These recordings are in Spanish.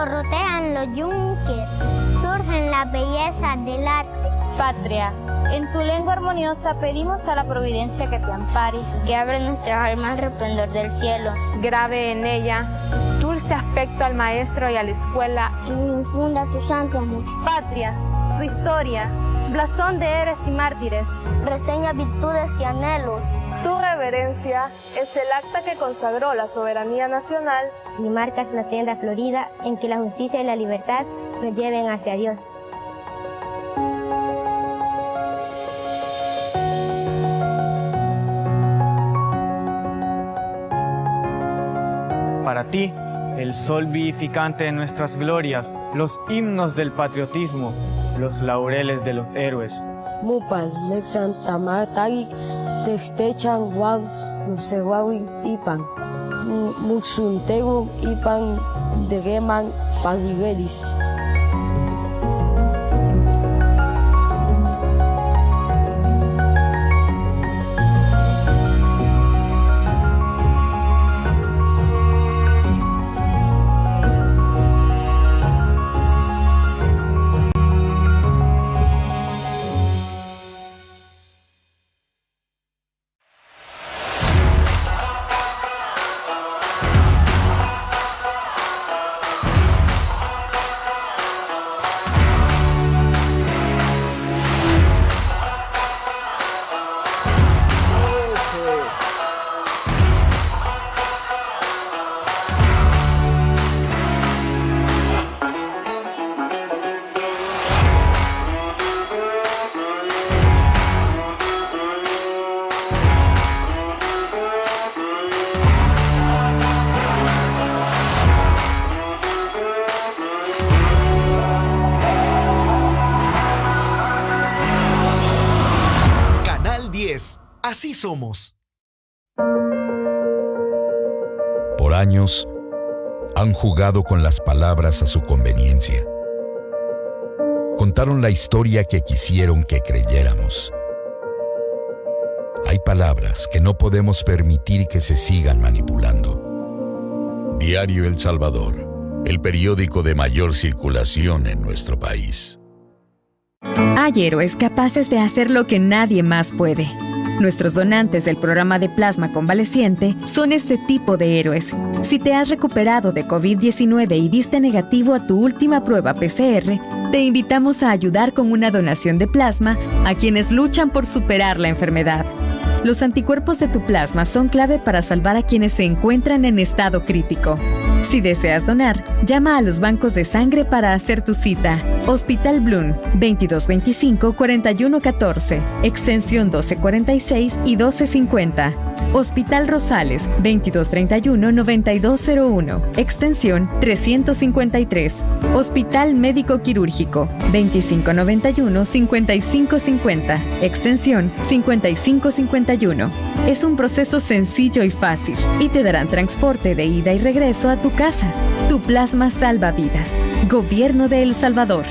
Chisporrotean los yunques, surgen las bellezas del arte. Patria, en tu lengua armoniosa pedimos a la providencia que te ampare. Que abra nuestras almas al resplandor del cielo. Grave en ella dulce afecto al maestro y a la escuela. Y infunda tu santo amor. Patria, tu historia, blasón de héroes y mártires. Reseña virtudes y anhelos. Tu reverencia es el acta que consagró la soberanía nacional. Y marcas la senda florida en que la justicia y la libertad nos lleven hacia Dios. Para ti, el sol vivificante de nuestras glorias, los himnos del patriotismo, los laureles de los héroes. Mupan, Nexan, Tamatagik, Techtechan, Juan, Nusehuawin, Ipan, Muxuntegu, Ipan, Degeman, Paniguelis. Así somos. Por años, han jugado con las palabras a su conveniencia. Contaron la historia que quisieron que creyéramos. Hay palabras que no podemos permitir que se sigan manipulando. Diario El Salvador, el periódico de mayor circulación en nuestro país. Hay héroes capaces de hacer lo que nadie más puede. Nuestros donantes del programa de plasma convaleciente son este tipo de héroes. Si te has recuperado de COVID-19 y diste negativo a tu última prueba PCR, te invitamos a ayudar con una donación de plasma a quienes luchan por superar la enfermedad. Los anticuerpos de tu plasma son clave para salvar a quienes se encuentran en estado crítico. Si deseas donar, llama a los bancos de sangre para hacer tu cita. Hospital Bloom, 2225-4114, extensión 1246 y 1250. Hospital Rosales, 2231-9201, extensión 353. Hospital Médico Quirúrgico, 2591-5550, extensión 5551. Es un proceso sencillo y fácil y te darán transporte de ida y regreso a tu casa. Tu plasma salva vidas. Gobierno de El Salvador.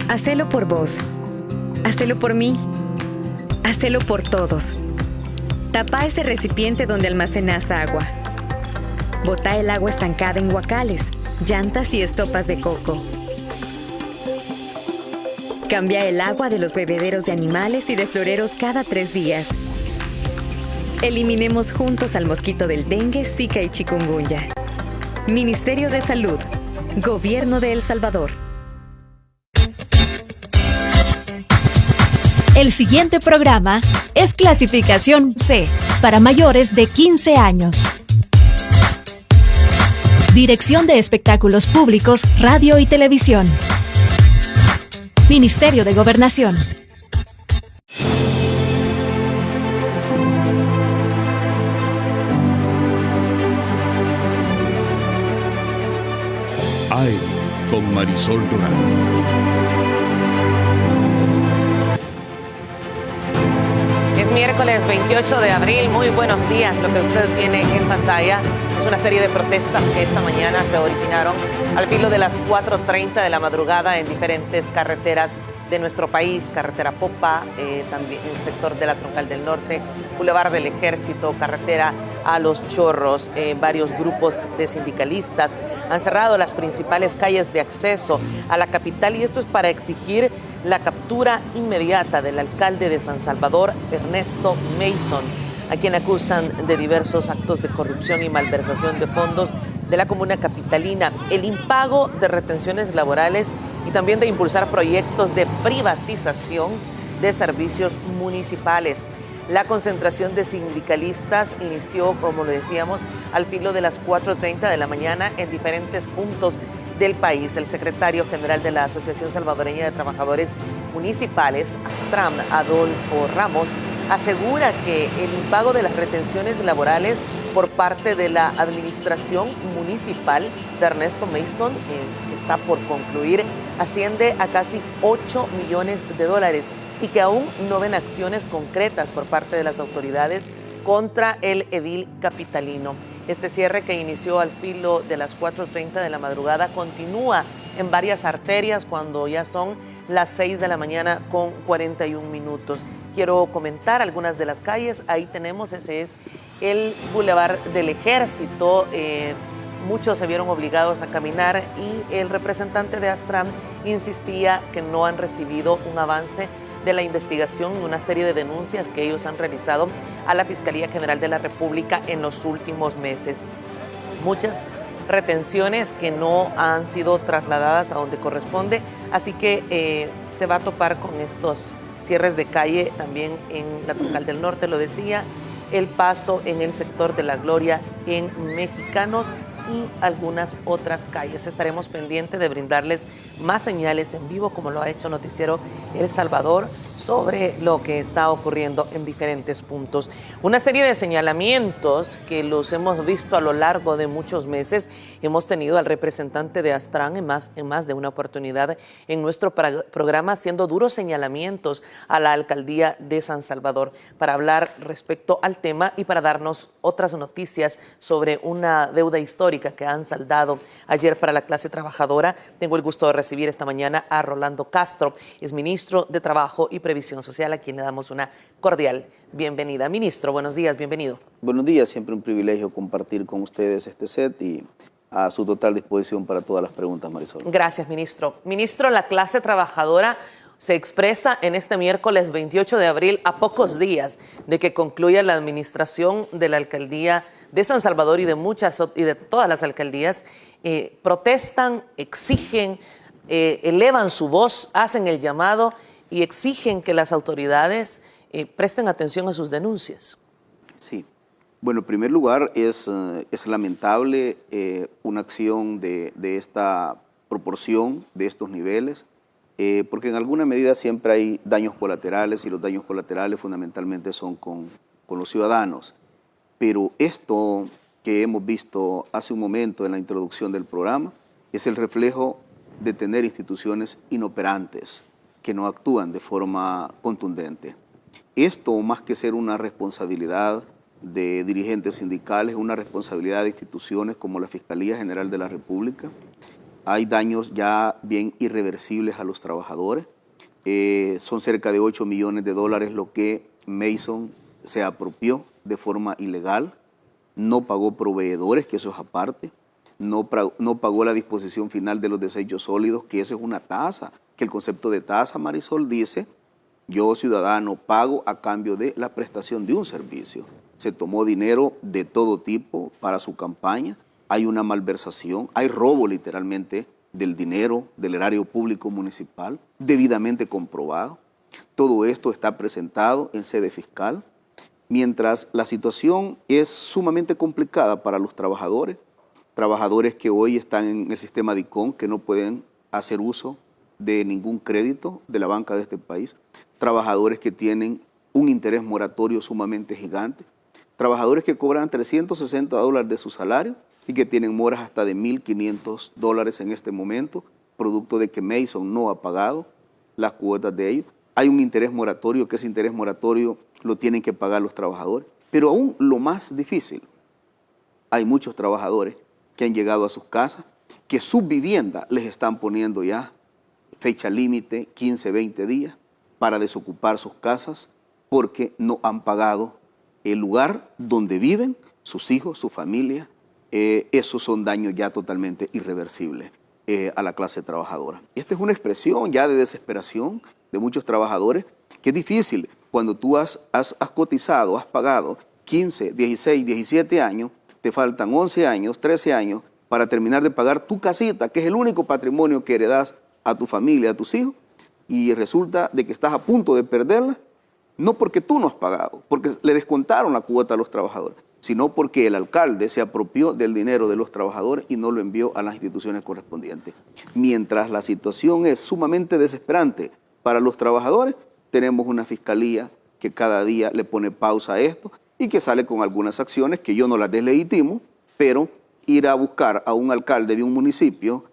Hacelo por vos. Hacelo por mí. Hacelo por todos. Tapa ese recipiente donde almacenas agua. Botá el agua estancada en guacales, llantas y estopas de coco. Cambia el agua de los bebederos de animales y de floreros cada 3 días. Eliminemos juntos al mosquito del dengue, zika y chikungunya. Ministerio de Salud. Gobierno de El Salvador. El siguiente programa es clasificación C, para mayores de 15 años. Dirección de Espectáculos Públicos, Radio y Televisión. Ministerio de Gobernación. AE con Marisol Durán. Es miércoles 28 de abril, muy buenos días. Lo que usted tiene en pantalla es una serie de protestas que esta mañana se originaron al filo de las 4:30 de la madrugada en diferentes carreteras de nuestro país, carretera Popa, también el sector de la Troncal del Norte, Boulevard del Ejército, carretera a los chorros. Varios grupos de sindicalistas han cerrado las principales calles de acceso a la capital y esto es para exigir la captura inmediata del alcalde de San Salvador, Ernesto Mason, a quien acusan de diversos actos de corrupción y malversación de fondos de la comuna capitalina, el impago de retenciones laborales y también de impulsar proyectos de privatización de servicios municipales. La concentración de sindicalistas inició, como lo decíamos, al filo de las 4:30 de la mañana en diferentes puntos del país. El secretario general de la Asociación Salvadoreña de Trabajadores Municipales, ASTRAM, Adolfo Ramos, asegura que el impago de las retenciones laborales por parte de la administración municipal de Ernesto Mason, que está por concluir, asciende a casi 8 millones de dólares y que aún no ven acciones concretas por parte de las autoridades contra el edil capitalino. Este cierre, que inició al filo de las 4:30 de la madrugada, continúa en varias arterias cuando ya son las 6 de la mañana con 41 minutos. Quiero comentar algunas de las calles. Ahí tenemos, ese es el Boulevard del Ejército. Muchos se vieron obligados a caminar y el representante de ASTRAM insistía que no han recibido un avance de la investigación y una serie de denuncias que ellos han realizado a la Fiscalía General de la República en los últimos meses. Muchas retenciones que no han sido trasladadas a donde corresponde, así que se va a topar con estos cierres de calle también en la Troncal del Norte, lo decía, El Paso en el sector de La Gloria en Mexicanos y algunas otras calles. Estaremos pendientes de brindarles más señales en vivo, como lo ha hecho Noticiero El Salvador, sobre lo que está ocurriendo en diferentes puntos. Una serie de señalamientos que los hemos visto a lo largo de muchos meses. Hemos tenido al representante de ASTRAM en más de una oportunidad en nuestro programa haciendo duros señalamientos a la alcaldía de San Salvador para hablar respecto al tema y para darnos otras noticias sobre una deuda histórica que han saldado ayer para la clase trabajadora. Tengo el gusto de recibir esta mañana a Rolando Castro, es ministro de Trabajo y Previsión Social, a quien le damos una cordial bienvenida. Ministro, buenos días, bienvenido. Buenos días, siempre un privilegio compartir con ustedes este set y a su total disposición para todas las preguntas, Marisol. Gracias, ministro. Ministro, la clase trabajadora se expresa en este miércoles 28 de abril, a pocos días de que concluya la administración de la alcaldía de San Salvador y de todas las alcaldías. Protestan, exigen, elevan su voz, hacen el llamado y exigen que las autoridades presten atención a sus denuncias. Sí. Bueno, en primer lugar, es lamentable una acción de esta proporción, de estos niveles, porque en alguna medida siempre hay daños colaterales y los daños colaterales fundamentalmente son con los ciudadanos. Pero esto que hemos visto hace un momento en la introducción del programa es el reflejo de tener instituciones inoperantes que no actúan de forma contundente. Esto, más que ser una responsabilidad de dirigentes sindicales, es una responsabilidad de instituciones como la Fiscalía General de la República. Hay daños ya bien irreversibles a los trabajadores. Son cerca de 8 millones de dólares lo que Mason se apropió de forma ilegal. No pagó proveedores, que eso es aparte. No pagó la disposición final de los desechos sólidos, que eso es una tasa, que el concepto de tasa, Marisol, dice: yo, ciudadano, pago a cambio de la prestación de un servicio. Se tomó dinero de todo tipo para su campaña. Hay una malversación, hay robo literalmente del dinero del erario público municipal, debidamente comprobado. Todo esto está presentado en sede fiscal. Mientras la situación es sumamente complicada para los trabajadores que hoy están en el sistema DICON, que no pueden hacer uso de ningún crédito de la banca de este país, trabajadores que tienen un interés moratorio sumamente gigante, trabajadores que cobran $360 de su salario y que tienen moras hasta de $1,500 en este momento, producto de que Mason no ha pagado las cuotas de ellos. Hay un interés moratorio, que ese interés moratorio lo tienen que pagar los trabajadores. Pero aún lo más difícil, hay muchos trabajadores que han llegado a sus casas, que sus viviendas les están poniendo ya fecha límite, 15, 20 días, para desocupar sus casas, porque no han pagado el lugar donde viven sus hijos, su familia, esos son daños ya totalmente irreversibles a la clase trabajadora. Esta es una expresión ya de desesperación de muchos trabajadores, que es difícil cuando tú has cotizado, has pagado 15, 16, 17 años, te faltan 11 años, 13 años para terminar de pagar tu casita, que es el único patrimonio que heredas a tu familia, a tus hijos, y resulta de que estás a punto de perderla, no porque tú no has pagado, porque le descontaron la cuota a los trabajadores, sino porque el alcalde se apropió del dinero de los trabajadores y no lo envió a las instituciones correspondientes. Mientras la situación es sumamente desesperante para los trabajadores, tenemos una fiscalía que cada día le pone pausa a esto y que sale con algunas acciones que yo no las deslegitimo, pero ir a buscar a un alcalde de un municipio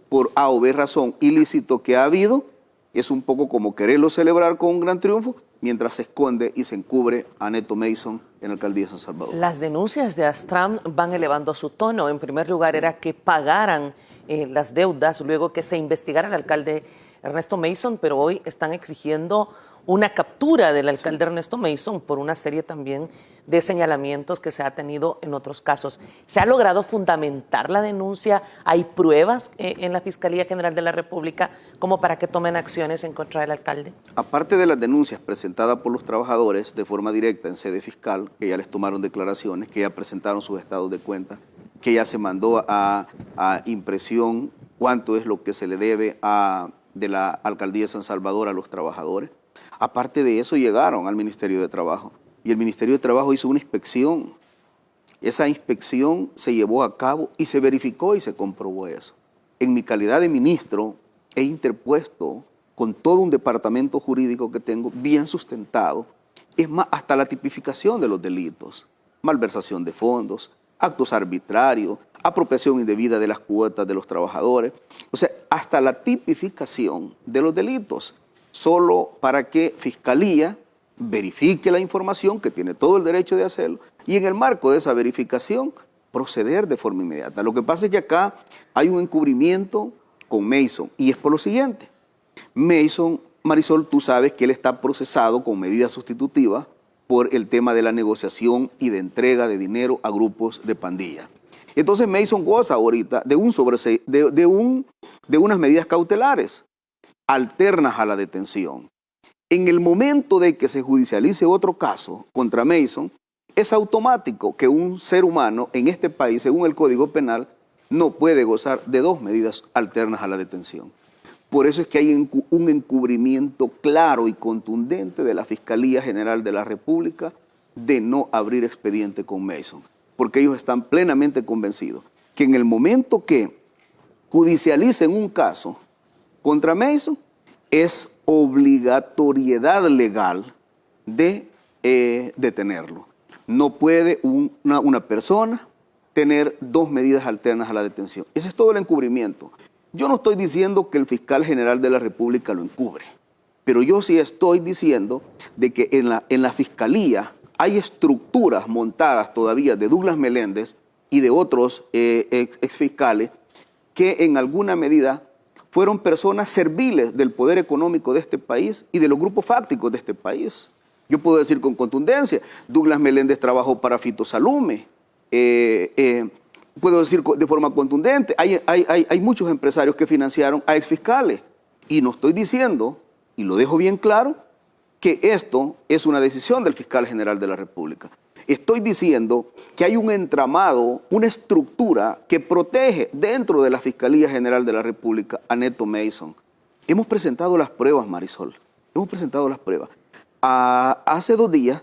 por A o B razón ilícito que ha habido, es un poco como quererlo celebrar con un gran triunfo, mientras se esconde y se encubre a Neto Mason en la alcaldía de San Salvador. Las denuncias de Astram van elevando su tono. En primer lugar era que pagaran las deudas, luego que se investigara al alcalde Ernesto Mason, pero hoy están exigiendo una captura del alcalde Ernesto Mason por una serie también de señalamientos que se ha tenido en otros casos. ¿Se ha logrado fundamentar la denuncia? ¿Hay pruebas en la Fiscalía General de la República como para que tomen acciones en contra del alcalde? Aparte de las denuncias presentadas por los trabajadores de forma directa en sede fiscal, que ya les tomaron declaraciones, que ya presentaron sus estados de cuenta, que ya se mandó a impresión cuánto es lo que se le debe de la alcaldía de San Salvador a los trabajadores. Aparte de eso, llegaron al Ministerio de Trabajo y el Ministerio de Trabajo hizo una inspección. Esa inspección se llevó a cabo y se verificó y se comprobó eso. En mi calidad de ministro, he interpuesto con todo un departamento jurídico que tengo bien sustentado, es más, hasta la tipificación de los delitos, malversación de fondos, actos arbitrarios, apropiación indebida de las cuotas de los trabajadores, o sea, hasta la tipificación de los delitos, solo para que Fiscalía verifique la información, que tiene todo el derecho de hacerlo, y en el marco de esa verificación proceder de forma inmediata. Lo que pasa es que acá hay un encubrimiento con Mason, y es por lo siguiente. Mason, Marisol, tú sabes que él está procesado con medidas sustitutivas por el tema de la negociación y de entrega de dinero a grupos de pandilla. Entonces Mason goza ahorita de unas medidas cautelares alternas a la detención. En el momento de que se judicialice otro caso contra Mason, es automático que un ser humano en este país, según el Código Penal, no puede gozar de dos medidas alternas a la detención. Por eso es que hay un encubrimiento claro y contundente de la Fiscalía General de la República de no abrir expediente con Mason, porque ellos están plenamente convencidos que en el momento que judicialicen un caso contra Mason, es obligatoriedad legal de detenerlo. No puede una persona tener dos medidas alternas a la detención. Ese es todo el encubrimiento. Yo no estoy diciendo que el fiscal general de la República lo encubre, pero yo sí estoy diciendo de que en la Fiscalía hay estructuras montadas todavía de Douglas Meléndez y de otros exfiscales que en alguna medida fueron personas serviles del poder económico de este país y de los grupos fácticos de este país. Yo puedo decir con contundencia, Douglas Meléndez trabajó para Fito Salume, puedo decir de forma contundente, hay muchos empresarios que financiaron a exfiscales y no estoy diciendo, y lo dejo bien claro, que esto es una decisión del fiscal general de la República. Estoy diciendo que hay un entramado, una estructura que protege dentro de la Fiscalía General de la República a Neto Mason. Hemos presentado las pruebas, Marisol, hemos presentado las pruebas. Hace 2 días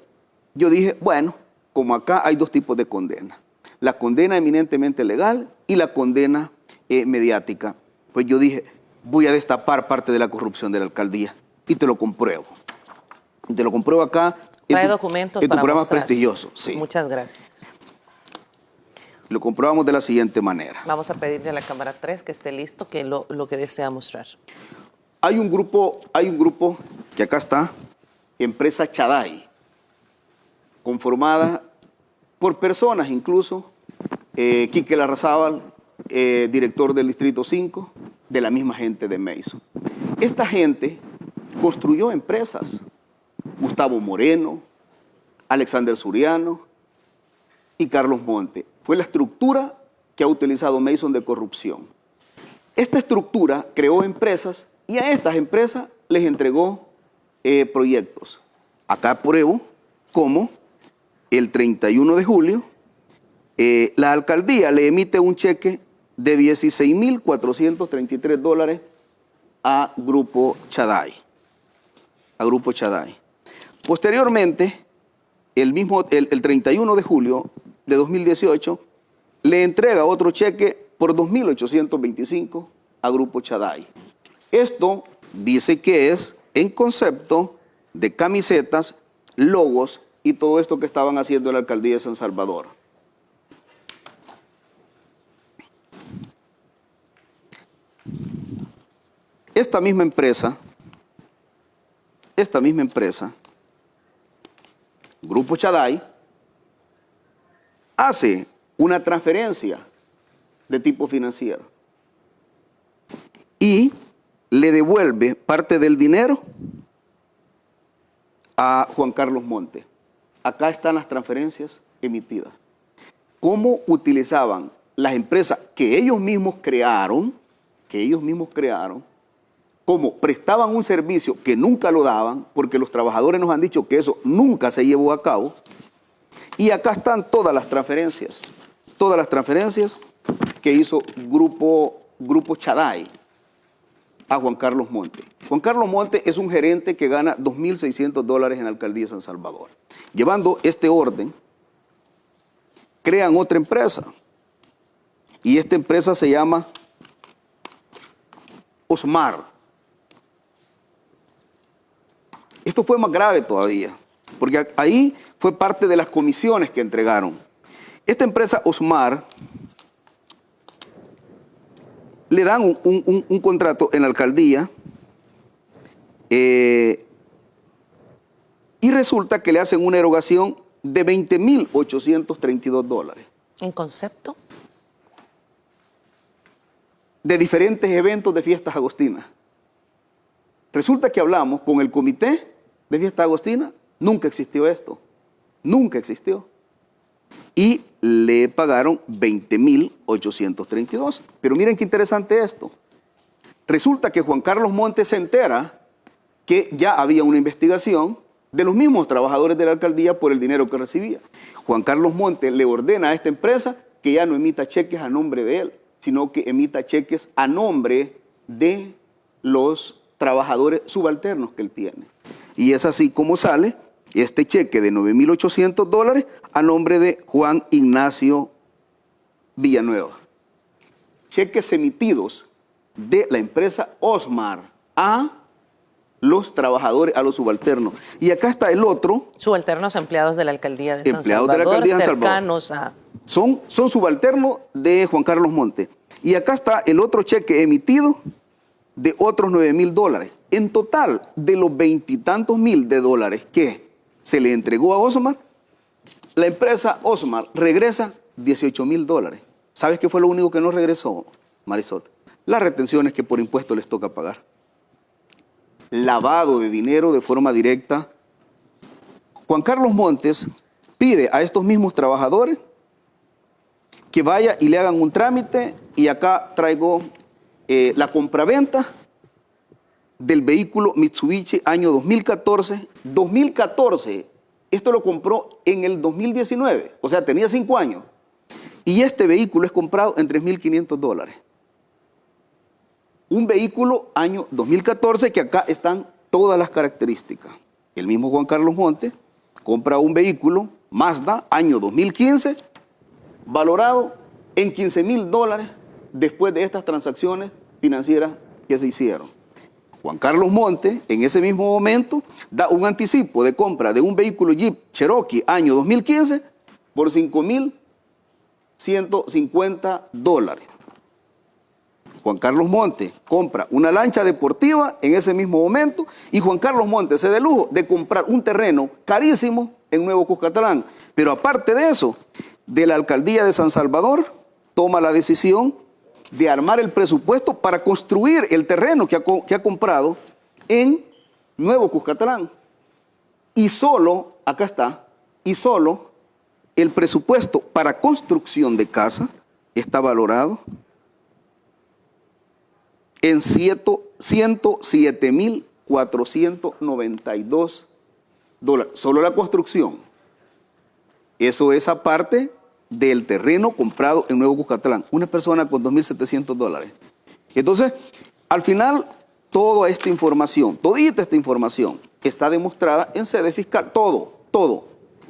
yo dije, bueno, como acá hay 2 tipos de condena, la condena eminentemente legal y la condena mediática, pues yo dije, voy a destapar parte de la corrupción de la alcaldía y te lo compruebo. Y te lo compruebo acá. Trae documentos en tu programa mostrar. Prestigioso. Sí. Muchas gracias. Lo comprobamos de la siguiente manera. Vamos a pedirle a la cámara 3 que esté listo, que lo que desea mostrar. Hay un grupo que acá está, Empresa Chaday, conformada por personas incluso, Quique Larrazábal, director del Distrito 5, de la misma gente de Mason. Esta gente construyó empresas. Gustavo Moreno, Alexander Suriano, y Carlos Monte. Fue la estructura que ha utilizado Mason de corrupción. Esta estructura creó empresas y a estas empresas les entregó proyectos. Acá pruebo cómo el 31 de julio la alcaldía le emite un cheque de $16,433 a Grupo Chaday. Posteriormente, el 31 de julio de 2018, le entrega otro cheque por $2,825 a Grupo Chaday. Esto dice que es en concepto de camisetas, logos y todo esto que estaban haciendo en la alcaldía de San Salvador. Esta misma empresa, Grupo Chaday, hace una transferencia de tipo financiero y le devuelve parte del dinero a Juan Carlos Monte. Acá están las transferencias emitidas. ¿Cómo utilizaban las empresas que ellos mismos crearon, cómo prestaban un servicio que nunca lo daban, porque los trabajadores nos han dicho que eso nunca se llevó a cabo? Y acá están todas las transferencias que hizo Grupo Chaday a Juan Carlos Monte. Juan Carlos Monte es un gerente que gana $2,600 en la alcaldía de San Salvador. Llevando este orden, crean otra empresa. Y esta empresa se llama Osmar. Esto fue más grave todavía, porque ahí fue parte de las comisiones que entregaron. Esta empresa Osmar le dan un contrato en la alcaldía y resulta que le hacen una erogación de $20,832. ¿En concepto? De diferentes eventos de fiestas agostinas. Resulta que hablamos con el comité de fiestas agostinas, nunca existió esto, nunca existió. Y le pagaron $20,832. Pero miren qué interesante esto. Resulta que Juan Carlos Montes se entera que ya había una investigación de los mismos trabajadores de la alcaldía por el dinero que recibía. Juan Carlos Montes le ordena a esta empresa que ya no emita cheques a nombre de él, sino que emita cheques a nombre de los trabajadores subalternos que él tiene. Y es así como sale este cheque de $9,800 a nombre de Juan Ignacio Villanueva. Cheques emitidos de la empresa Osmar a los trabajadores, a los subalternos. Y acá está el otro. Subalternos empleados de la alcaldía de San Salvador, cercanos a... Son subalternos de Juan Carlos Monte. Y acá está el otro cheque emitido de otros $9,000. En total, de los $20 y tantos mil que se le entregó a Osmar, la empresa Osmar regresa $18,000. ¿Sabes qué fue lo único que no regresó, Marisol? Las retenciones que por impuesto les toca pagar. Lavado de dinero de forma directa. Juan Carlos Montes pide a estos mismos trabajadores que vaya y le hagan un trámite, y acá traigo la compraventa del vehículo Mitsubishi año 2014. 2014, esto lo compró en el 2019, o sea, tenía 5 años. Y este vehículo es comprado en $3,500. Un vehículo año 2014 que acá están todas las características. El mismo Juan Carlos Montes compra un vehículo Mazda año 2015, valorado en $15,000 después de estas transacciones financieras que se hicieron. Juan Carlos Montes, en ese mismo momento, da un anticipo de compra de un vehículo Jeep Cherokee año 2015 por $5,150. Juan Carlos Montes compra una lancha deportiva en ese mismo momento, y Juan Carlos Montes se da el lujo de comprar un terreno carísimo en Nuevo Cuscatlán. Pero aparte de eso, de la alcaldía de San Salvador toma la decisión de armar el presupuesto para construir el terreno que ha comprado en Nuevo Cuscatlán. Y solo, acá está, y solo el presupuesto para construcción de casa está valorado en $107,492. Solo la construcción. Eso es aparte del terreno comprado en Nuevo Cuscatlán. Una persona con $2,700. Entonces, al final, toda esta información, todita esta información está demostrada en sede fiscal. Todo.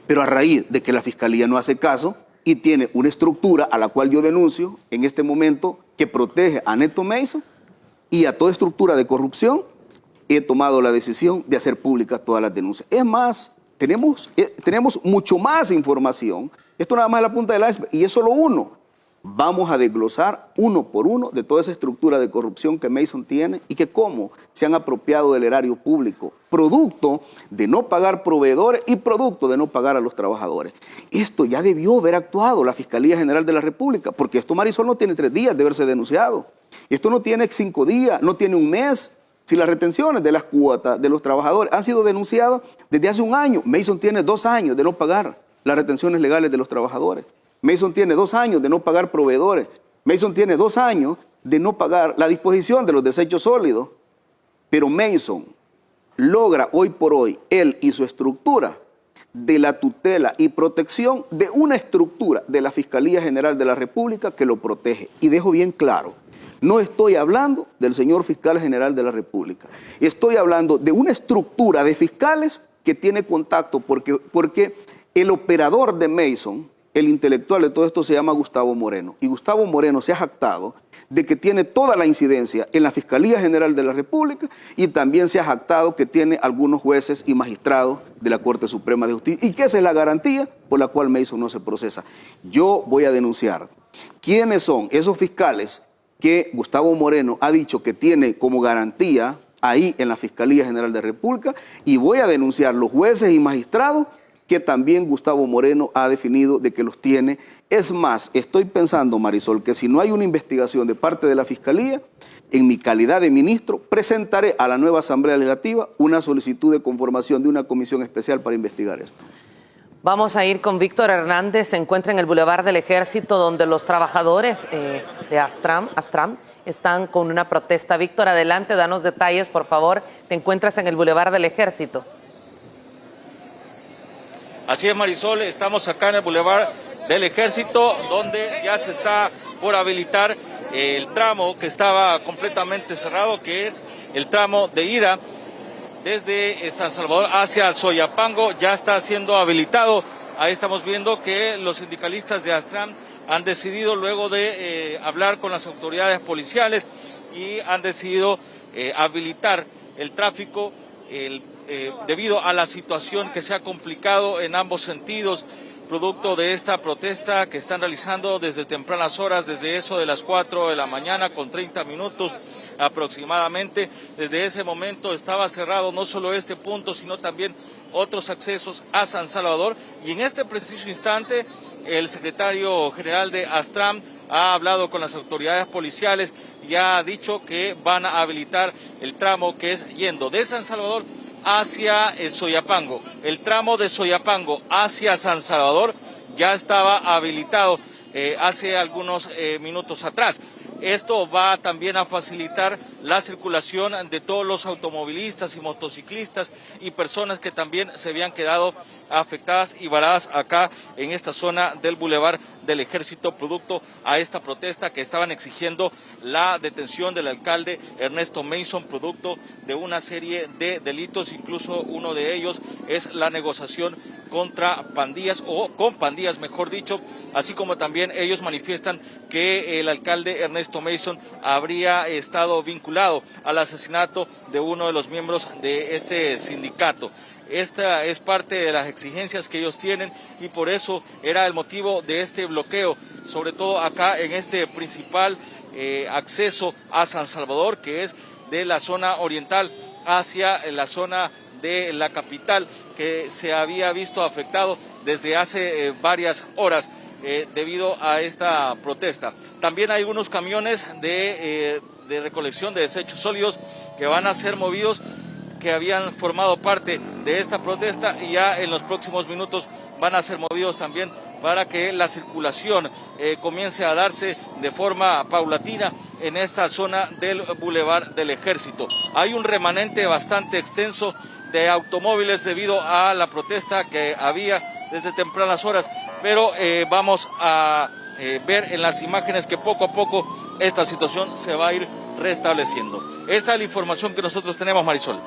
Pero a raíz de que la Fiscalía no hace caso y tiene una estructura a la cual yo denuncio en este momento que protege a Neto Mason y a toda estructura de corrupción, he tomado la decisión de hacer públicas todas las denuncias. Es más, tenemos mucho más información. Esto nada más es la punta del iceberg y es solo uno. Vamos a desglosar uno por uno de toda esa estructura de corrupción que Mason tiene y que cómo se han apropiado del erario público, producto de no pagar proveedores y producto de no pagar a los trabajadores. Esto ya debió haber actuado la Fiscalía General de la República, porque esto, Marisol, no tiene 3 días de haberse denunciado. Esto no tiene 5 días, no tiene un mes. Si las retenciones de las cuotas de los trabajadores han sido denunciadas desde hace 1 año, Mason tiene 2 años de no pagar las retenciones legales de los trabajadores. Mason tiene 2 años de no pagar proveedores. Mason tiene 2 años de no pagar la disposición de los desechos sólidos. Pero Mason logra hoy por hoy, él y su estructura, de la tutela y protección de una estructura de la Fiscalía General de la República que lo protege. Y dejo bien claro, no estoy hablando del señor Fiscal General de la República. Estoy hablando de una estructura de fiscales que tiene contacto porque el operador de Mason, el intelectual de todo esto, se llama Gustavo Moreno. Y Gustavo Moreno se ha jactado de que tiene toda la incidencia en la Fiscalía General de la República y también se ha jactado que tiene algunos jueces y magistrados de la Corte Suprema de Justicia y que esa es la garantía por la cual Mason no se procesa. Yo voy a denunciar quiénes son esos fiscales que Gustavo Moreno ha dicho que tiene como garantía ahí en la Fiscalía General de la República y voy a denunciar los jueces y magistrados que también Gustavo Moreno ha definido de que los tiene. Es más, estoy pensando, Marisol, que si no hay una investigación de parte de la Fiscalía, en mi calidad de ministro, presentaré a la nueva Asamblea Legislativa una solicitud de conformación de una comisión especial para investigar esto. Vamos a ir con Víctor Hernández. Se encuentra en el Boulevard del Ejército, donde los trabajadores de Astram están con una protesta. Víctor, adelante, danos detalles, por favor. Te encuentras en el Boulevard del Ejército. Así es, Marisol, estamos acá en el Boulevard del Ejército, donde ya se está por habilitar el tramo que estaba completamente cerrado, que es el tramo de ida desde San Salvador hacia Soyapango. Ya está siendo habilitado. Ahí estamos viendo que los sindicalistas de Astram han decidido, luego de hablar con las autoridades policiales, y han decidido habilitar el tráfico debido a la situación que se ha complicado en ambos sentidos, producto de esta protesta que están realizando desde tempranas horas, desde eso de las 4 de la mañana con 30 minutos aproximadamente. Desde ese momento estaba cerrado no solo este punto, sino también otros accesos a San Salvador, y en este preciso instante el secretario general de Astram ha hablado con las autoridades policiales y ha dicho que van a habilitar el tramo que es yendo de San Salvador hacia Soyapango. El tramo de Soyapango hacia San Salvador ya estaba habilitado hace algunos minutos atrás. Esto va también a facilitar la circulación de todos los automovilistas y motociclistas y personas que también se habían quedado afectadas y varadas acá en esta zona del Boulevard del Ejército, producto a esta protesta que estaban exigiendo la detención del alcalde Ernesto Mason, producto de una serie de delitos. Incluso uno de ellos es la negociación contra pandillas, o con pandillas mejor dicho, así como también ellos manifiestan que el alcalde Ernesto Mason habría estado vinculado al asesinato de uno de los miembros de este sindicato. Esta es parte de las exigencias que ellos tienen y por eso era el motivo de este bloqueo, sobre todo acá en este principal acceso a San Salvador, que es de la zona oriental hacia la zona de la capital, que se había visto afectado desde hace varias horas debido a esta protesta. También hay unos camiones de recolección de desechos sólidos que van a ser movidos, que habían formado parte de esta protesta, y ya en los próximos minutos van a ser movidos también para que la circulación comience a darse de forma paulatina en esta zona del Boulevard del Ejército. Hay un remanente bastante extenso de automóviles debido a la protesta que había desde tempranas horas, pero vamos a ver en las imágenes que poco a poco esta situación se va a ir restableciendo. Esta es la información que nosotros tenemos, Marisol.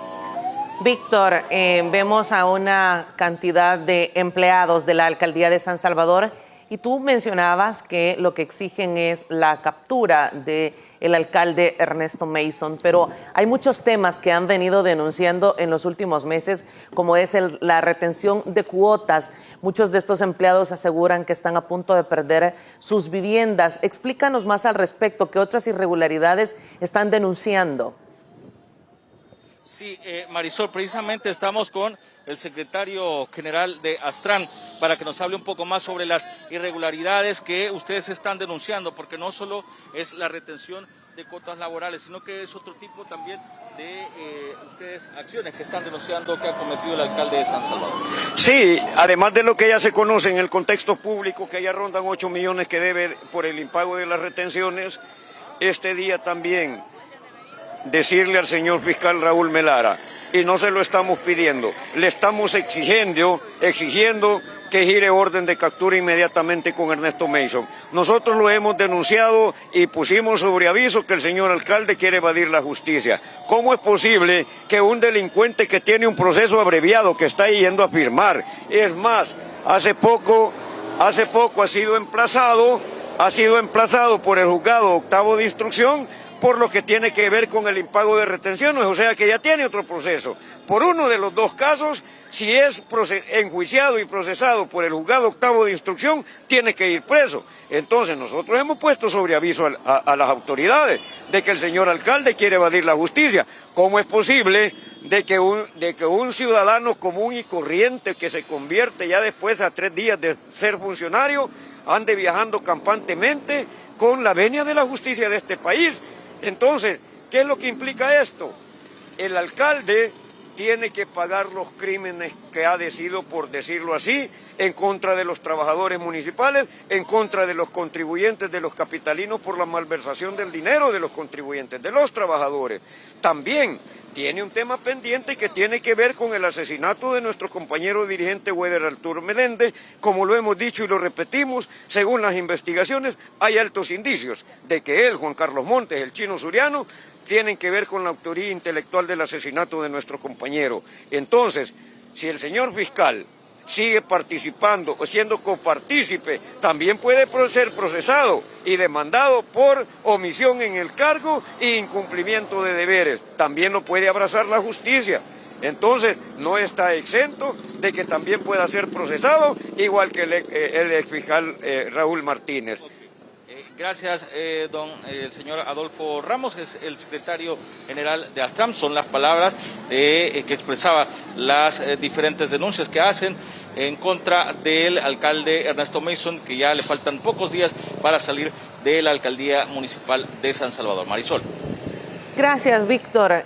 Víctor, vemos a una cantidad de empleados de la Alcaldía de San Salvador y tú mencionabas que lo que exigen es la captura del alcalde Ernesto Mason, pero hay muchos temas que han venido denunciando en los últimos meses, como es la retención de cuotas. Muchos de estos empleados aseguran que están a punto de perder sus viviendas. Explícanos más al respecto, ¿qué otras irregularidades están denunciando? Sí, Marisol, precisamente estamos con el secretario general de Astram para que nos hable un poco más sobre las irregularidades que ustedes están denunciando, porque no solo es la retención de cuotas laborales, sino que es otro tipo también de ustedes acciones que están denunciando que ha cometido el alcalde de San Salvador. Sí, además de lo que ya se conoce en el contexto público, que ya rondan 8 millones que debe por el impago de las retenciones, este día también decirle al señor fiscal Raúl Melara, y no se lo estamos pidiendo, le estamos exigiendo que gire orden de captura inmediatamente con Ernesto Mason. Nosotros lo hemos denunciado y pusimos sobre aviso que el señor alcalde quiere evadir la justicia. ¿Cómo es posible que un delincuente que tiene un proceso abreviado, que está yendo a firmar, es más, hace poco ha sido emplazado por el juzgado octavo de instrucción por lo que tiene que ver con el impago de retenciones, o sea que ya tiene otro proceso. Por uno de los dos casos, si es enjuiciado y procesado por el juzgado octavo de instrucción, tiene que ir preso. Entonces nosotros hemos puesto sobre aviso a las autoridades de que el señor alcalde quiere evadir la justicia. ¿Cómo es posible de que un ciudadano común y corriente que se convierte ya después a 3 días de ser funcionario ande viajando campantemente con la venia de la justicia de este país? Entonces, ¿qué es lo que implica esto? El alcalde tiene que pagar los crímenes que ha decidido, por decirlo así, en contra de los trabajadores municipales, en contra de los contribuyentes, de los capitalinos, por la malversación del dinero de los contribuyentes, de los trabajadores. También tiene un tema pendiente que tiene que ver con el asesinato de nuestro compañero dirigente Weder Arturo Meléndez. Como lo hemos dicho y lo repetimos, según las investigaciones, hay altos indicios de que él, Juan Carlos Montes, el chino Suriano, tienen que ver con la autoría intelectual del asesinato de nuestro compañero. Entonces, si el señor fiscal sigue participando o siendo copartícipe, también puede ser procesado y demandado por omisión en el cargo e incumplimiento de deberes. También lo puede abrazar la justicia. Entonces, no está exento de que también pueda ser procesado, igual que el exfiscal Raúl Martínez. Gracias, el señor Adolfo Ramos, es el secretario general de Astram. Son las palabras que expresaba las diferentes denuncias que hacen en contra del alcalde Ernesto Mason, que ya le faltan pocos días para salir de la alcaldía municipal de San Salvador. Marisol. Gracias, Víctor.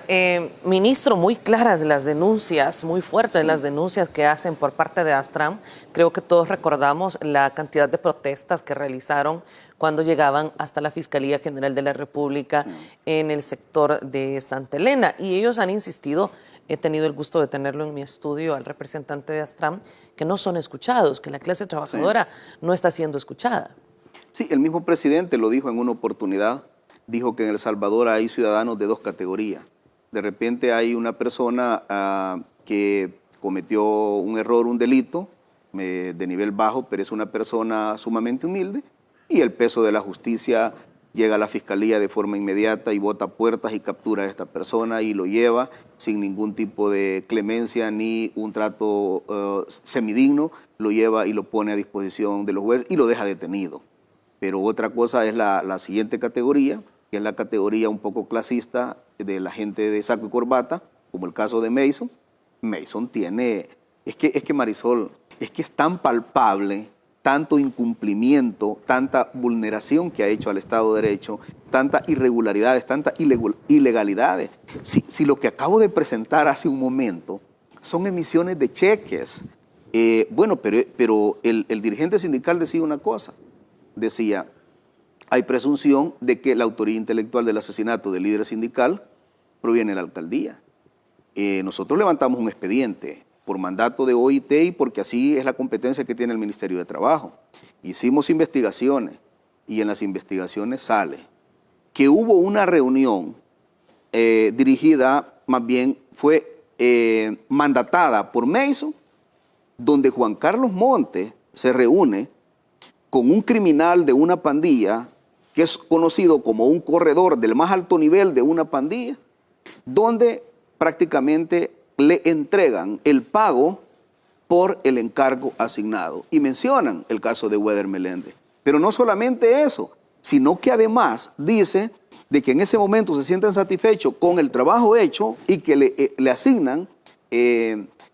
Ministro, muy claras las denuncias, muy fuertes las denuncias que hacen por parte de Astram. Creo que todos recordamos la cantidad de protestas que realizaron cuando llegaban hasta la Fiscalía General de la República en el sector de Santa Elena. Y ellos han insistido, he tenido el gusto de tenerlo en mi estudio, al representante de Astram, que no son escuchados, que la clase trabajadora no está siendo escuchada. Sí, el mismo presidente lo dijo en una oportunidad. Dijo que en El Salvador hay ciudadanos de 2 categorías. De repente hay una persona que cometió un error, un delito de nivel bajo, pero es una persona sumamente humilde, y el peso de la justicia llega a la fiscalía de forma inmediata y bota puertas y captura a esta persona y lo lleva sin ningún tipo de clemencia ni un trato semidigno, lo lleva y lo pone a disposición de los jueces y lo deja detenido. Pero otra cosa es la siguiente categoría, que es la categoría un poco clasista de la gente de saco y corbata, como el caso de Mason. Mason tiene, es que Marisol, es que es tan palpable, tanto incumplimiento, tanta vulneración que ha hecho al Estado de Derecho, tantas irregularidades, tantas ilegalidades. Si lo que acabo de presentar hace un momento son emisiones de cheques Bueno, pero el dirigente sindical decía una cosa. Decía, hay presunción de que la autoría intelectual del asesinato del líder sindical proviene de la alcaldía. Nosotros levantamos un expediente por mandato de OIT y porque así es la competencia que tiene el Ministerio de Trabajo. Hicimos investigaciones y en las investigaciones sale que hubo una reunión dirigida, más bien fue mandatada por Mason, donde Juan Carlos Montes se reúne con un criminal de una pandilla que es conocido como un corredor del más alto nivel de una pandilla, donde prácticamente le entregan el pago por el encargo asignado. Y mencionan el caso de Weder Meléndez. Pero no solamente eso, sino que además dice de que en ese momento se sienten satisfechos con el trabajo hecho y que le asignan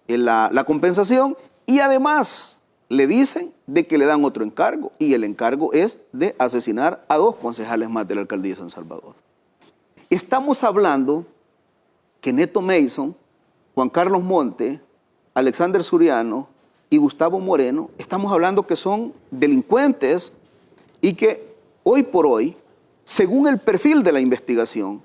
la compensación, y además le dicen de que le dan otro encargo, y el encargo es de asesinar a 2 concejales más de la alcaldía de San Salvador. Estamos hablando que Neto Mason, Juan Carlos Montes, Alexander Suriano y Gustavo Moreno, estamos hablando que son delincuentes y que hoy por hoy, según el perfil de la investigación,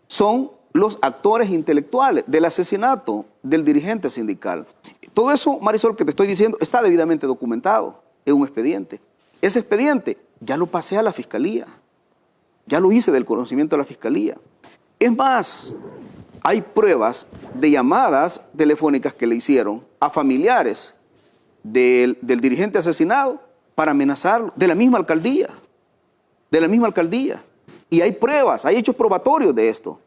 son los actores intelectuales del asesinato del dirigente sindical. Todo eso, Marisol, que te estoy diciendo, está debidamente documentado en un expediente. Ese expediente ya lo pasé a la Fiscalía, ya lo hice del conocimiento de la Fiscalía. Es más, hay pruebas de llamadas telefónicas que le hicieron a familiares del dirigente asesinado para amenazarlo, de la misma alcaldía. Y hay pruebas, hay hechos probatorios de esto.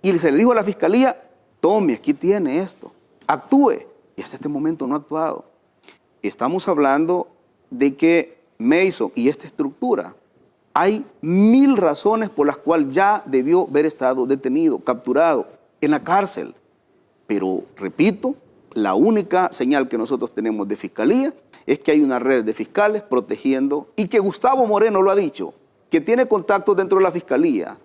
Y se le dijo a la Fiscalía, tome, aquí tiene esto, actúe. Y hasta este momento no ha actuado. Estamos hablando de que Mason y esta estructura, hay 1000 razones por las cuales ya debió haber estado detenido, capturado, en la cárcel. Pero, repito, la única señal que nosotros tenemos de Fiscalía es que hay una red de fiscales protegiendo, y que Gustavo Moreno lo ha dicho, que tiene contactos dentro de la Fiscalía,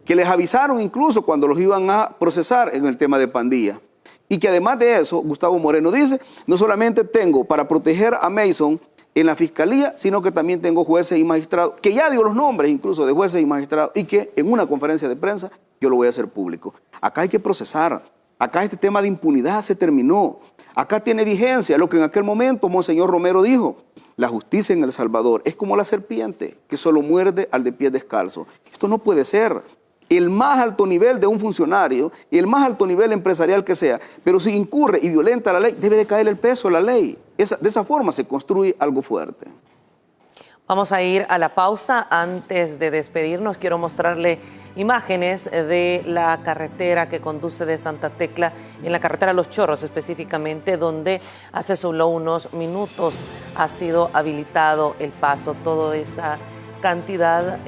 que les avisaron incluso cuando los iban a procesar en el tema de pandilla. Y que además de eso, Gustavo Moreno dice, no solamente tengo para proteger a Mason en la Fiscalía, sino que también tengo jueces y magistrados, que ya dio los nombres incluso de jueces y magistrados, y que en una conferencia de prensa yo lo voy a hacer público. Acá hay que procesar, acá este tema de impunidad se terminó, acá tiene vigencia lo que en aquel momento Monseñor Romero dijo, la justicia en El Salvador es como la serpiente que solo muerde al de pie descalzo. Esto no puede ser. El más alto nivel de un funcionario y el más alto nivel empresarial que sea, pero si incurre y violenta la ley, debe de caer el peso de la ley. De esa forma se construye algo fuerte. Vamos a ir a la pausa. Antes de despedirnos, quiero mostrarle imágenes de la carretera que conduce de Santa Tecla, en la carretera Los Chorros específicamente, donde hace solo unos minutos ha sido habilitado el paso, toda esa cantidad,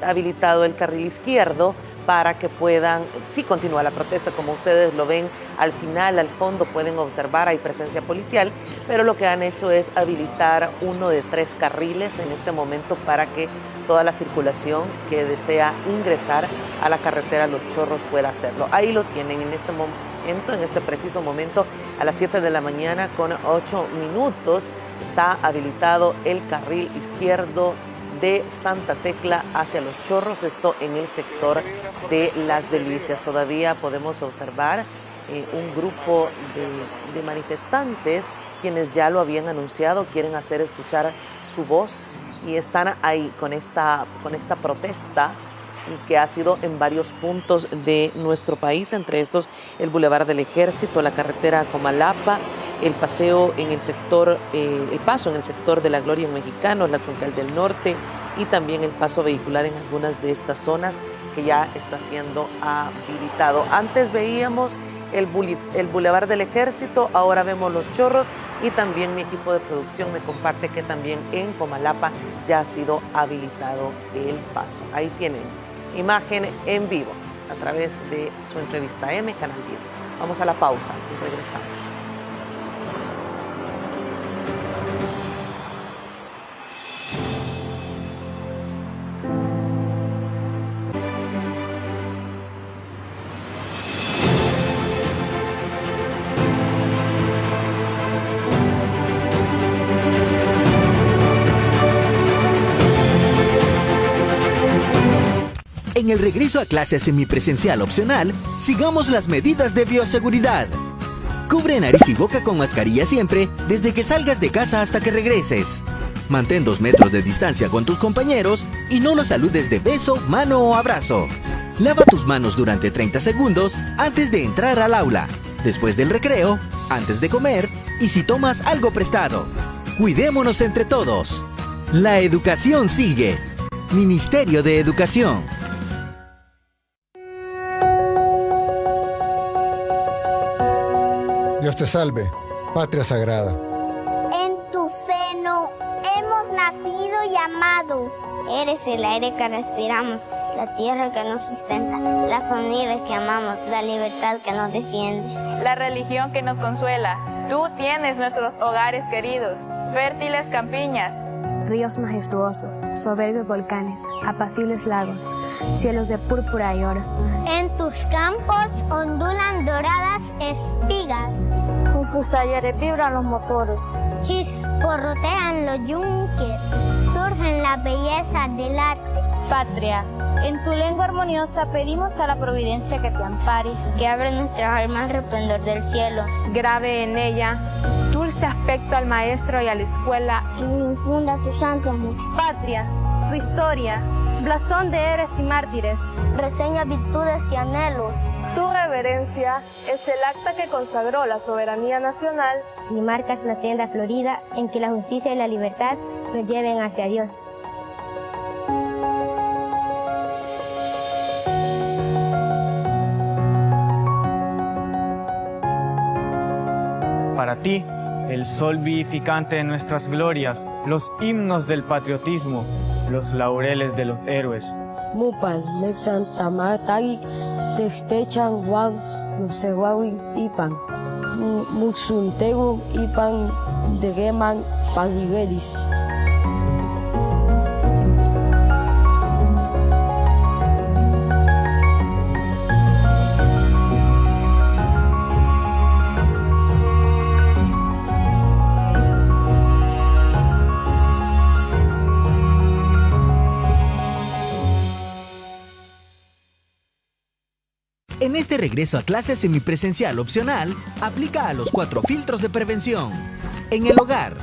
habilitado el carril izquierdo para que puedan, sí continúa la protesta, como ustedes lo ven al final, al fondo pueden observar, hay presencia policial, pero lo que han hecho es habilitar uno de 3 carriles en este momento para que toda la circulación que desea ingresar a la carretera Los Chorros pueda hacerlo. Ahí lo tienen en este momento, en este preciso momento, a las 7 de la mañana con 8 minutos, está habilitado el carril izquierdo de Santa Tecla hacia Los Chorros, esto en el sector de Las Delicias. Todavía podemos observar un grupo de manifestantes quienes ya lo habían anunciado, quieren hacer escuchar su voz y están ahí con esta protesta que ha sido en varios puntos de nuestro país, entre estos el Boulevard del Ejército, la carretera Comalapa, el paseo en el sector, el paso en el sector de la Gloria en Mexicanos, la Troncal del Norte y también el paso vehicular en algunas de estas zonas que ya está siendo habilitado. Antes veíamos el Boulevard del Ejército, ahora vemos Los Chorros y también mi equipo de producción me comparte que también en Comalapa ya ha sido habilitado el paso. Ahí tienen imagen en vivo a través de su entrevista M, Canal 10. Vamos a la pausa y regresamos. En el regreso a clases semipresencial opcional, sigamos las medidas de bioseguridad. Cubre nariz y boca con mascarilla siempre, desde que salgas de casa hasta que regreses. Mantén 2 metros de distancia con tus compañeros y no los saludes de beso, mano o abrazo. Lava tus manos durante 30 segundos antes de entrar al aula, después del recreo, antes de comer y si tomas algo prestado. Cuidémonos entre todos. La educación sigue. Ministerio de Educación. Dios te salve, patria sagrada. En tu seno hemos nacido y amado. Eres el aire que respiramos, la tierra que nos sustenta, la familia que amamos, la libertad que nos defiende. La religión que nos consuela. Tú tienes nuestros hogares queridos, fértiles campiñas, ríos majestuosos, soberbios volcanes, apacibles lagos, cielos de púrpura y oro. En tus campos ondulan doradas espigas. En tus talleres vibran los motores. Chisporrotean los yunques. Surgen las bellezas del arte. Patria, en tu lengua armoniosa pedimos a la providencia que te ampare, que abre nuestras almas al resplandor del cielo. Grabe en ella dulce afecto al maestro y a la escuela. Y infunda tu santo amor. Patria, tu historia, blasón de héroes y mártires. Reseña virtudes y anhelos. Tu reverencia es el acta que consagró la soberanía nacional. Y marcas la senda florida en que la justicia y la libertad nos lleven hacia Dios. Para ti, el sol vivificante de nuestras glorias, los himnos del patriotismo, los laureles de los héroes. Mupan, Nexan, Tamatagik, Techtechan, Juan, Nusehuawi, Ipan, Muxuntegu, Ipan, Degeman, Paniguelis. En este regreso a clases semipresencial opcional, aplica a los 4 filtros de prevención. En el hogar,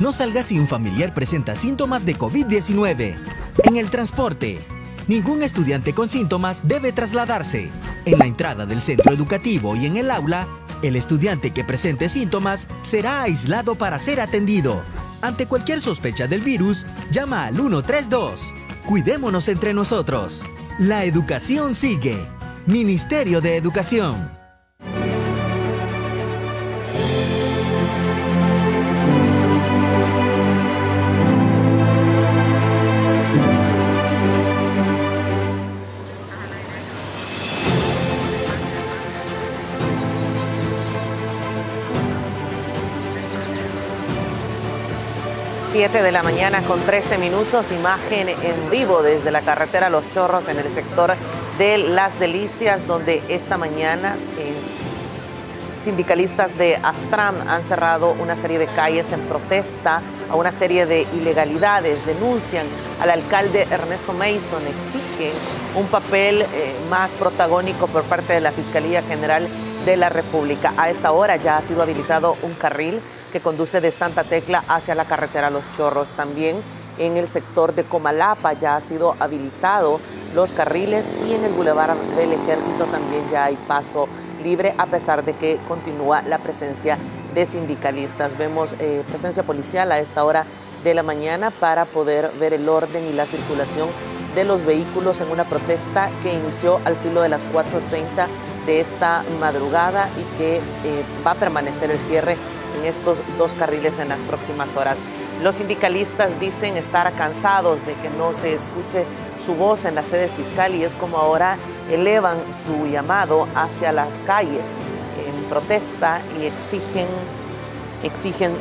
no salgas si un familiar presenta síntomas de COVID-19. En el transporte, ningún estudiante con síntomas debe trasladarse. En la entrada del centro educativo y en el aula, el estudiante que presente síntomas será aislado para ser atendido. Ante cualquier sospecha del virus, llama al 132. Cuidémonos entre nosotros. La educación sigue. Ministerio de Educación. Siete de la mañana con 13 minutos, imagen en vivo desde la carretera Los Chorros en el sector de Las Delicias, donde esta mañana sindicalistas de Astram han cerrado una serie de calles en protesta a una serie de ilegalidades. Denuncian al alcalde Ernesto Mason, exigen un papel más protagónico por parte de la Fiscalía General de la República. A esta hora ya ha sido habilitado un carril que conduce de Santa Tecla hacia la carretera Los Chorros. También en el sector de Comalapa ya ha sido habilitado los carriles y en el Boulevard del Ejército también ya hay paso libre, a pesar de que continúa la presencia de sindicalistas. Vemos presencia policial a esta hora de la mañana para poder ver el orden y la circulación de los vehículos en una protesta que inició al filo de las 4:30 de esta madrugada y que va a permanecer el cierre en estos 2 carriles en las próximas horas. Los sindicalistas dicen estar cansados de que no se escuche su voz en la sede fiscal y es como ahora elevan su llamado hacia las calles en protesta y exigen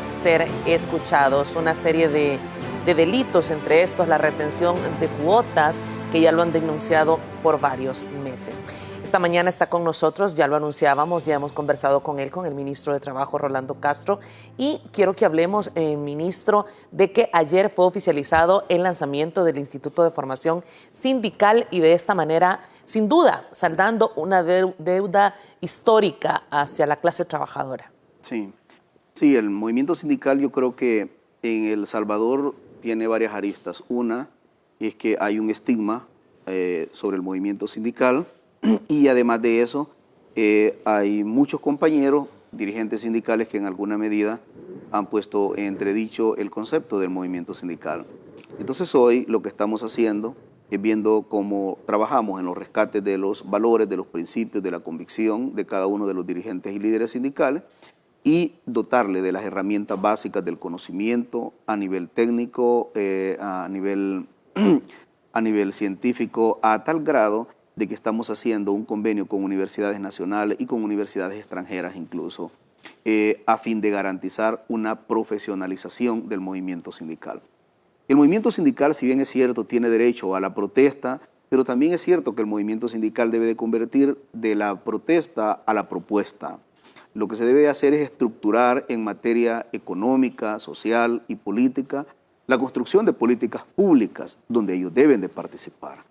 ser escuchados. Una serie de delitos, entre estos la retención de cuotas, que ya lo han denunciado por varios meses. Esta mañana está con nosotros, ya lo anunciábamos, ya hemos conversado con él, con el ministro de Trabajo, Rolando Castro, y quiero que hablemos, ministro, de que ayer fue oficializado el lanzamiento del Instituto de Formación Sindical y de esta manera, sin duda, saldando una deuda histórica hacia la clase trabajadora. Sí, el movimiento sindical yo creo que en El Salvador tiene varias aristas. Una es que hay un estigma sobre el movimiento sindical y además de eso hay muchos compañeros, dirigentes sindicales que en alguna medida han puesto en entredicho el concepto del movimiento sindical. Entonces hoy lo que estamos haciendo es viendo cómo trabajamos en los rescates de los valores, de los principios, de la convicción de cada uno de los dirigentes y líderes sindicales y dotarle de las herramientas básicas del conocimiento a nivel técnico, a nivel científico, a tal grado de que estamos haciendo un convenio con universidades nacionales y con universidades extranjeras incluso, a fin de garantizar una profesionalización del movimiento sindical. El movimiento sindical, si bien es cierto, tiene derecho a la protesta, pero también es cierto que el movimiento sindical debe de convertir de la protesta a la propuesta. Lo que se debe de hacer es estructurar en materia económica, social y política la construcción de políticas públicas donde ellos deben de participar.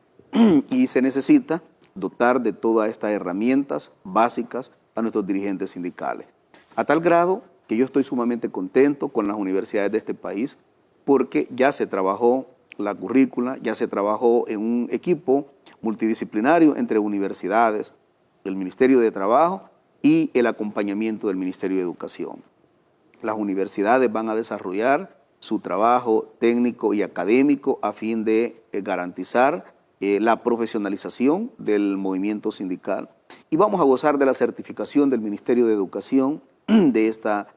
Y se necesita dotar de todas estas herramientas básicas a nuestros dirigentes sindicales. A tal grado que yo estoy sumamente contento con las universidades de este país porque ya se trabajó la currícula, ya se trabajó en un equipo multidisciplinario entre universidades, el Ministerio de Trabajo y el acompañamiento del Ministerio de Educación. Las universidades van a desarrollar su trabajo técnico y académico a fin de garantizar la profesionalización del movimiento sindical y vamos a gozar de la certificación del Ministerio de Educación de esta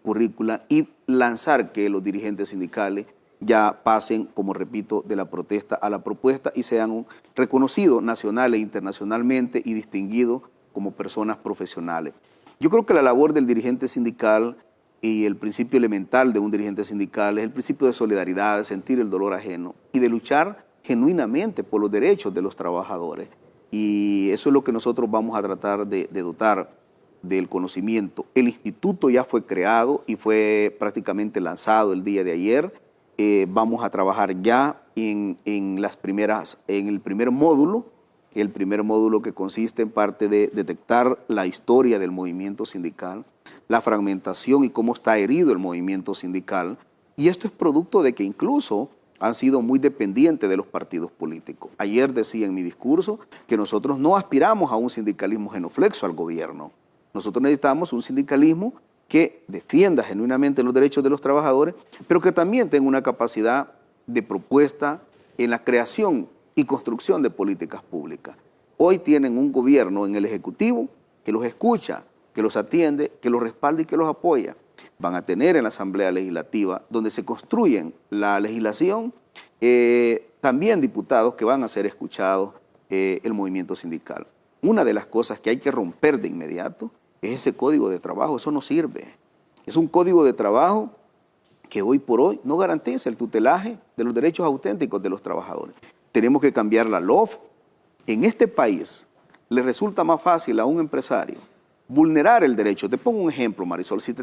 currícula y lanzar que los dirigentes sindicales ya pasen, como repito, de la protesta a la propuesta y sean reconocidos nacional e internacionalmente y distinguidos como personas profesionales. Yo creo que la labor del dirigente sindical y el principio elemental de un dirigente sindical es el principio de solidaridad, de sentir el dolor ajeno y de luchar genuinamente por los derechos de los trabajadores. Y eso es lo que nosotros vamos a tratar de dotar del conocimiento. El instituto ya fue creado y fue prácticamente lanzado el día de ayer. Vamos a trabajar ya en el primer módulo, que consiste en parte de detectar la historia del movimiento sindical, la fragmentación y cómo está herido el movimiento sindical. Y esto es producto de que incluso han sido muy dependientes de los partidos políticos. Ayer decía en mi discurso que nosotros no aspiramos a un sindicalismo genuflexo al gobierno. Nosotros necesitamos un sindicalismo que defienda genuinamente los derechos de los trabajadores, pero que también tenga una capacidad de propuesta en la creación y construcción de políticas públicas. Hoy tienen un gobierno en el Ejecutivo que los escucha, que los atiende, que los respalda y que los apoya. Van a tener en la Asamblea Legislativa, donde se construyen la legislación, también diputados que van a ser escuchados el movimiento sindical. Una de las cosas que hay que romper de inmediato es ese código de trabajo. Eso no sirve. Es un código de trabajo que hoy por hoy no garantiza el tutelaje de los derechos auténticos de los trabajadores. Tenemos que cambiar la LOF. En este país le resulta más fácil a un empresario vulnerar el derecho. Te pongo un ejemplo, Marisol. Si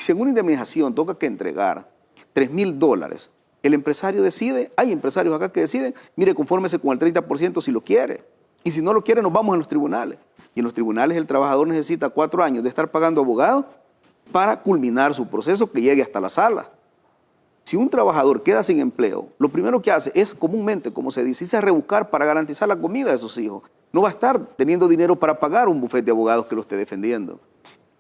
en una indemnización toca que entregar $3,000, el empresario decide, hay empresarios acá que deciden, mire, confórmese con el 30% si lo quiere. Y si no lo quiere, nos vamos a los tribunales. Y en los tribunales el trabajador necesita 4 años de estar pagando abogados para culminar su proceso que llegue hasta la sala. Si un trabajador queda sin empleo, lo primero que hace es comúnmente, como se dice, irse a rebuscar para garantizar la comida de sus hijos. No va a estar teniendo dinero para pagar un bufete de abogados que lo esté defendiendo.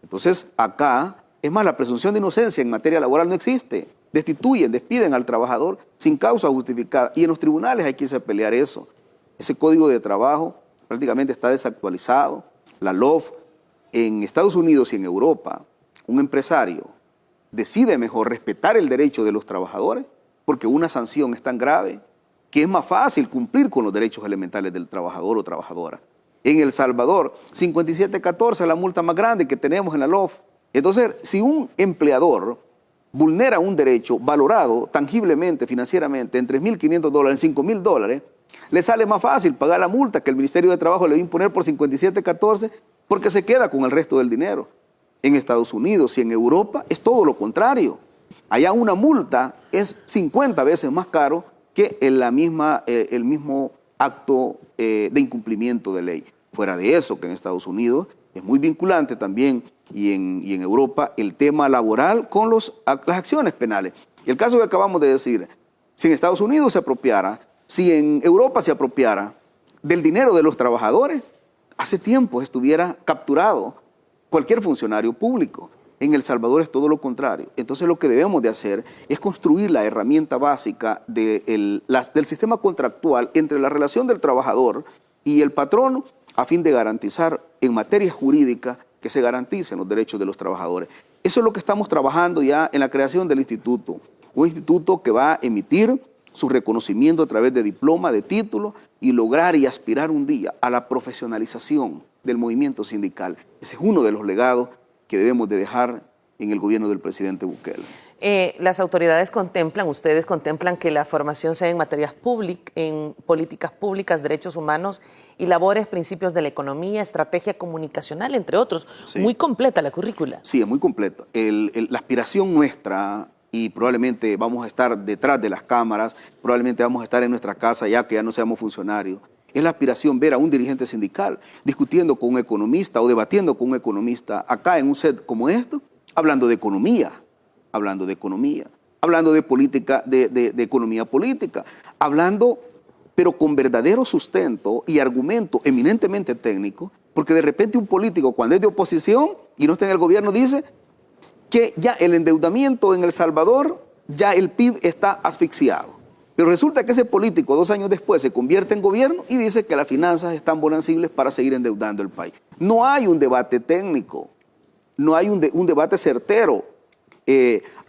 Entonces, acá, es más, la presunción de inocencia en materia laboral no existe. Destituyen, despiden al trabajador sin causa justificada. Y en los tribunales hay que irse a pelear eso. Ese código de trabajo prácticamente está desactualizado. La LOF en Estados Unidos y en Europa, un empresario decide mejor respetar el derecho de los trabajadores porque una sanción es tan grave que es más fácil cumplir con los derechos elementales del trabajador o trabajadora. En El Salvador, 57.14 es la multa más grande que tenemos en la LOF. Entonces, si un empleador vulnera un derecho valorado tangiblemente, financieramente, en $3,500, en $5,000, Le sale más fácil pagar la multa que el Ministerio de Trabajo le va a imponer por 5714 porque se queda con el resto del dinero. En Estados Unidos y en Europa es todo lo contrario. Allá una multa es 50 veces más caro que el mismo acto de incumplimiento de ley. Fuera de eso, que en Estados Unidos es muy vinculante también y en Europa el tema laboral con las acciones penales. El caso que acabamos de decir, si en Estados Unidos se apropiara, si en Europa se apropiara del dinero de los trabajadores, hace tiempo estuviera capturado cualquier funcionario público. En El Salvador es todo lo contrario. Entonces lo que debemos de hacer es construir la herramienta básica del sistema contractual entre la relación del trabajador y el patrono a fin de garantizar en materia jurídica que se garanticen los derechos de los trabajadores. Eso es lo que estamos trabajando ya en la creación del instituto. Un instituto que va a emitir su reconocimiento a través de diploma, de título y lograr y aspirar un día a la profesionalización del movimiento sindical. Ese es uno de los legados que debemos de dejar en el gobierno del presidente Bukele. Las autoridades ustedes contemplan que la formación sea en materias públicas, en políticas públicas, derechos humanos y labores, principios de la economía, estrategia comunicacional, entre otros. Sí. Muy completa la currícula. Sí, es muy completa. La aspiración nuestra, y probablemente vamos a estar detrás de las cámaras, probablemente vamos a estar en nuestra casa ya que ya no seamos funcionarios, es la aspiración ver a un dirigente sindical discutiendo con un economista o debatiendo con un economista acá en un set como esto, hablando de economía, hablando de política, de economía política, hablando pero con verdadero sustento y argumento eminentemente técnico, porque de repente un político cuando es de oposición y no está en el gobierno dice que ya el endeudamiento en El Salvador, ya el PIB está asfixiado. Pero resulta que ese político 2 años después se convierte en gobierno y dice que las finanzas están bonancibles para seguir endeudando el país. No hay un debate técnico, no hay un debate certero.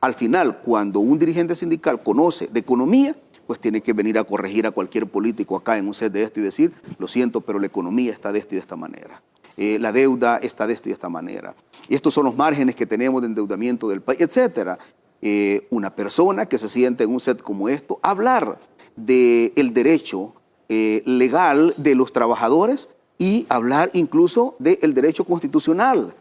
Al final, cuando un dirigente sindical conoce de economía, pues tiene que venir a corregir a cualquier político acá en un set de esto y decir, lo siento, pero la economía está de esta y de esta manera. La deuda está de esta y de esta manera. Y estos son los márgenes que tenemos de endeudamiento del país, etcétera. Una persona que se siente en un set como esto, hablar del derecho legal de los trabajadores y hablar incluso del derecho constitucional,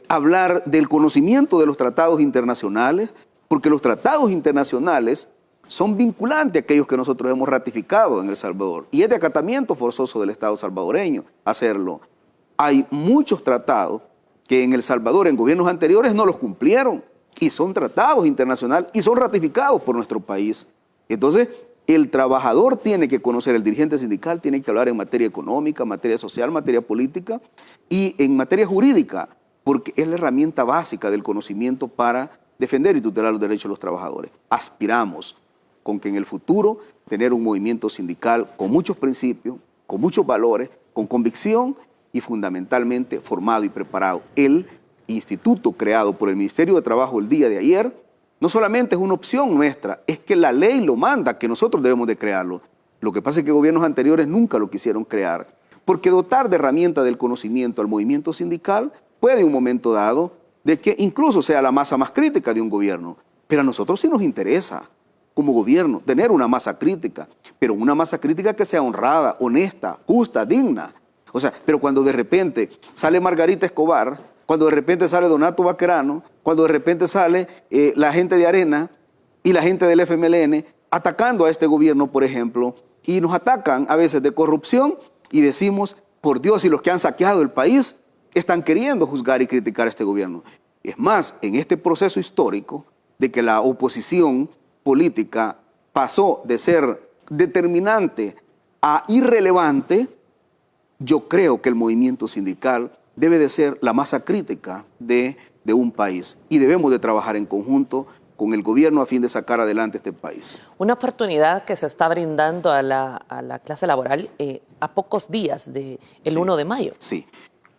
hablar del conocimiento de los tratados internacionales, porque los tratados internacionales son vinculantes a aquellos que nosotros hemos ratificado en El Salvador y es de acatamiento forzoso del Estado salvadoreño hacerlo. Hay muchos tratados que en El Salvador en gobiernos anteriores no los cumplieron y son tratados internacionales y son ratificados por nuestro país. Entonces, el trabajador tiene que conocer, el dirigente sindical tiene que hablar en materia económica, materia social, materia política y en materia jurídica, porque es la herramienta básica del conocimiento para defender y tutelar los derechos de los trabajadores. Aspiramos con que en el futuro tener un movimiento sindical con muchos principios, con muchos valores, con convicción y fundamentalmente formado y preparado. El instituto creado por el Ministerio de Trabajo el día de ayer no solamente es una opción nuestra, es que la ley lo manda, que nosotros debemos de crearlo. Lo que pasa es que gobiernos anteriores nunca lo quisieron crear, porque dotar de herramienta del conocimiento al movimiento sindical puede en un momento dado de que incluso sea la masa más crítica de un gobierno, pero a nosotros sí nos interesa como gobierno tener una masa crítica, pero una masa crítica que sea honrada, honesta, justa, digna. O sea, pero cuando de repente sale Margarita Escobar, cuando de repente sale Donato Baquerano, cuando de repente sale la gente de Arena y la gente del FMLN atacando a este gobierno, por ejemplo, y nos atacan a veces de corrupción y decimos, por Dios, y los que han saqueado el país están queriendo juzgar y criticar a este gobierno. Es más, en este proceso histórico de que la oposición política pasó de ser determinante a irrelevante, yo creo que el movimiento sindical debe de ser la masa crítica de un país y debemos de trabajar en conjunto con el gobierno a fin de sacar adelante este país. Una oportunidad que se está brindando a la clase laboral a pocos días del 1 de mayo. Sí,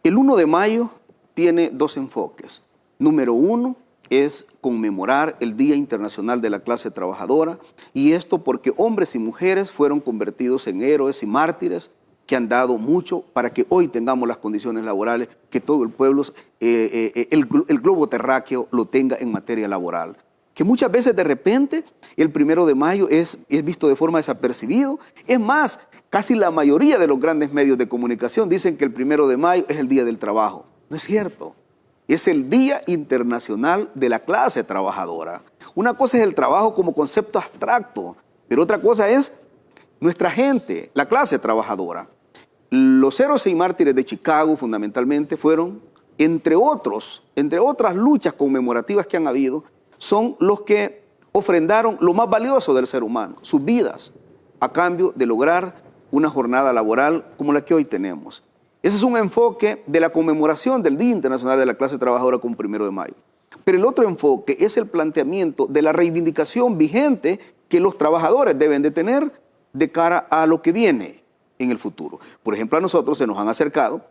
el 1 de mayo tiene 2 enfoques. Número 1 es conmemorar el Día Internacional de la Clase Trabajadora y esto porque hombres y mujeres fueron convertidos en héroes y mártires que han dado mucho para que hoy tengamos las condiciones laborales que todo el pueblo, el globo terráqueo lo tenga en materia laboral. que muchas veces de repente el 1 de mayo es visto de forma desapercibido. Es más, casi la mayoría de los grandes medios de comunicación dicen que el 1 de mayo es el Día del Trabajo. No es cierto. Es el Día Internacional de la Clase Trabajadora. Una cosa es el trabajo como concepto abstracto, pero otra cosa es nuestra gente, la clase trabajadora. Los héroes y mártires de Chicago fundamentalmente fueron, entre otras luchas conmemorativas que han habido, son los que ofrendaron lo más valioso del ser humano, sus vidas, a cambio de lograr una jornada laboral como la que hoy tenemos. Ese es un enfoque de la conmemoración del Día Internacional de la Clase Trabajadora como 1 de mayo. Pero el otro enfoque es el planteamiento de la reivindicación vigente que los trabajadores deben de tener de cara a lo que viene en el futuro. Por ejemplo, a nosotros se nos han acercado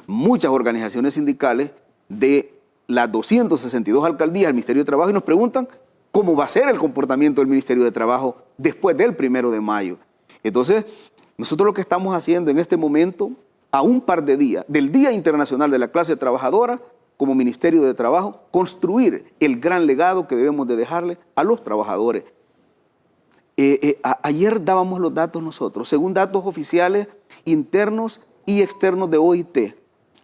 muchas organizaciones sindicales de las 262 alcaldías del Ministerio de Trabajo y nos preguntan cómo va a ser el comportamiento del Ministerio de Trabajo después del 1 de mayo. Entonces, nosotros lo que estamos haciendo en este momento, a un par de días del Día Internacional de la Clase Trabajadora, como Ministerio de Trabajo, construir el gran legado que debemos de dejarle a los trabajadores. Ayer dábamos los datos nosotros, según datos oficiales internos y externos de OIT,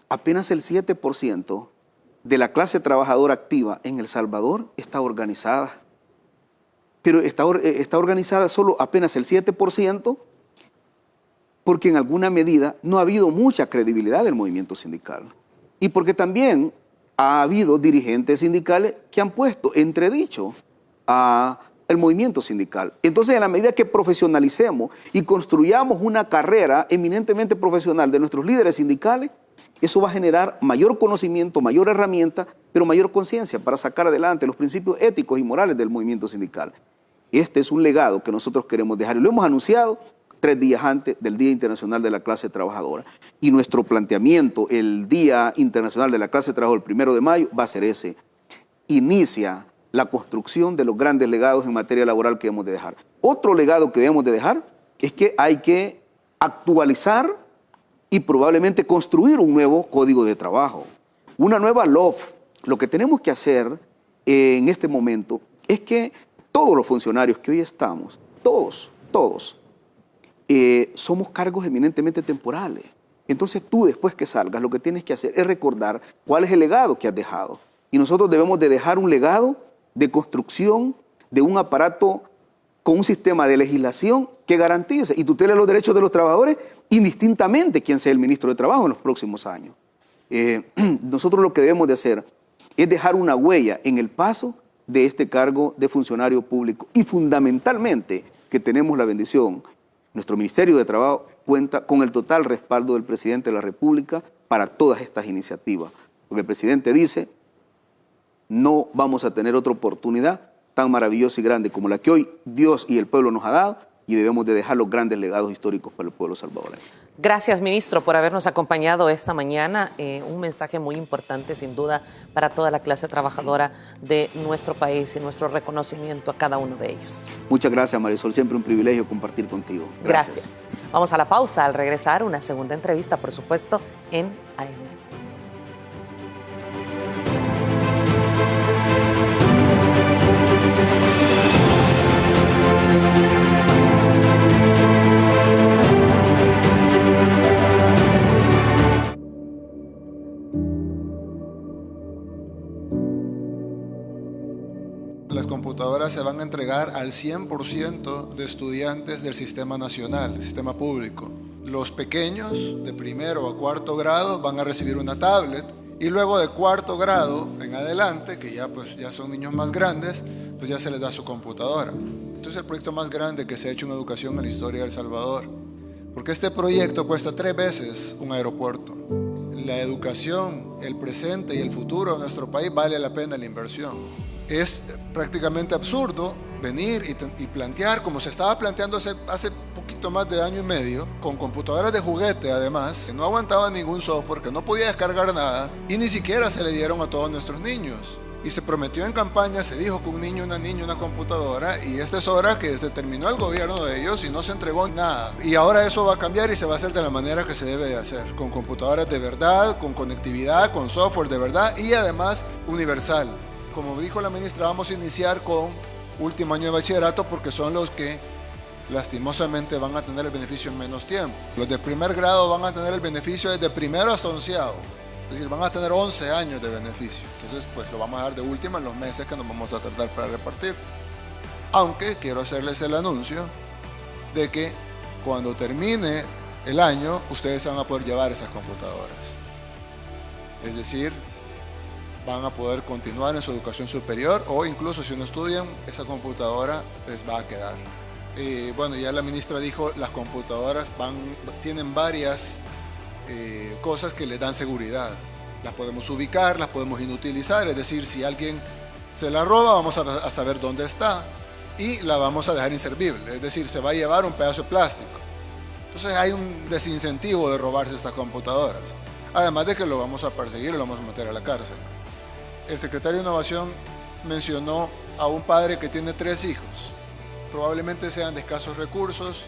apenas el 7% de la clase trabajadora activa en El Salvador está organizada. Pero está organizada solo apenas el 7%, porque en alguna medida no ha habido mucha credibilidad del movimiento sindical. Y porque también ha habido dirigentes sindicales que han puesto entredicho el movimiento sindical. Entonces, en la medida que profesionalicemos y construyamos una carrera eminentemente profesional de nuestros líderes sindicales, eso va a generar mayor conocimiento, mayor herramienta, pero mayor conciencia para sacar adelante los principios éticos y morales del movimiento sindical. Este es un legado que nosotros queremos dejar y lo hemos anunciado 3 días antes del Día Internacional de la Clase Trabajadora. Y nuestro planteamiento, el Día Internacional de la Clase Trabajadora, el 1 de mayo, va a ser ese. Inicia la construcción de los grandes legados en materia laboral que debemos de dejar. Otro legado que debemos de dejar es que hay que actualizar y probablemente construir un nuevo Código de Trabajo, una nueva LOF. Lo que tenemos que hacer en este momento es que todos los funcionarios que hoy estamos, todos, somos cargos eminentemente temporales. Entonces tú, después que salgas, lo que tienes que hacer es recordar cuál es el legado que has dejado. Y nosotros debemos de dejar un legado de construcción de un aparato con un sistema de legislación que garantice y tutele los derechos de los trabajadores indistintamente quien sea el ministro de Trabajo en los próximos años. Nosotros lo que debemos de hacer es dejar una huella en el paso de este cargo de funcionario público y fundamentalmente que tenemos la bendición. Nuestro Ministerio de Trabajo cuenta con el total respaldo del presidente de la República para todas estas iniciativas. Porque el presidente dice, no vamos a tener otra oportunidad tan maravillosa y grande como la que hoy Dios y el pueblo nos ha dado y debemos de dejar los grandes legados históricos para el pueblo salvadoreño. Gracias, ministro, por habernos acompañado esta mañana. Un mensaje muy importante, sin duda, para toda la clase trabajadora de nuestro país y nuestro reconocimiento a cada uno de ellos. Muchas gracias, Marisol. Siempre un privilegio compartir contigo. Gracias. Vamos a la pausa. Al regresar, una segunda entrevista, por supuesto, en AM. Las computadoras se van a entregar al 100% de estudiantes del sistema nacional, el sistema público. Los pequeños de 1º a 4º grado van a recibir una tablet y luego de 4º grado en adelante, que ya son niños más grandes, pues ya se les da su computadora. Este es el proyecto más grande que se ha hecho en educación en la historia de El Salvador, porque este proyecto cuesta 3 veces un aeropuerto. La educación, el presente y el futuro de nuestro país vale la pena la inversión. Es prácticamente absurdo venir y plantear, como se estaba planteando hace poquito más de año y medio, con computadoras de juguete además, que no aguantaban ningún software, que no podía descargar nada, y ni siquiera se le dieron a todos nuestros niños. Y se prometió en campaña, se dijo que un niño, una niña, una computadora, y esta es hora que se terminó el gobierno de ellos y no se entregó nada. Y ahora eso va a cambiar y se va a hacer de la manera que se debe de hacer, con computadoras de verdad, con conectividad, con software de verdad y además universal. como dijo la ministra, vamos a iniciar con último año de bachillerato porque son los que lastimosamente van a tener el beneficio en menos tiempo. Los de primer grado van a tener el beneficio desde primero hasta onceavo, es decir, van a tener 11 años de beneficio. Entonces, pues lo vamos a dar de última en los meses que nos vamos a tratar para repartir. Aunque quiero hacerles el anuncio de que cuando termine el año, ustedes van a poder llevar esas computadoras. Es decir, van a poder continuar en su educación superior o incluso si no estudian, esa computadora les va a quedar. Bueno, ya la ministra dijo, las computadoras tienen varias cosas que les dan seguridad. Las podemos ubicar, las podemos inutilizar, es decir, si alguien se la roba, vamos a saber dónde está y la vamos a dejar inservible, es decir, se va a llevar un pedazo de plástico. Entonces hay un desincentivo de robarse estas computadoras, además de que lo vamos a perseguir y lo vamos a meter a la cárcel. El secretario de Innovación mencionó a un padre que tiene 3 hijos, probablemente sean de escasos recursos,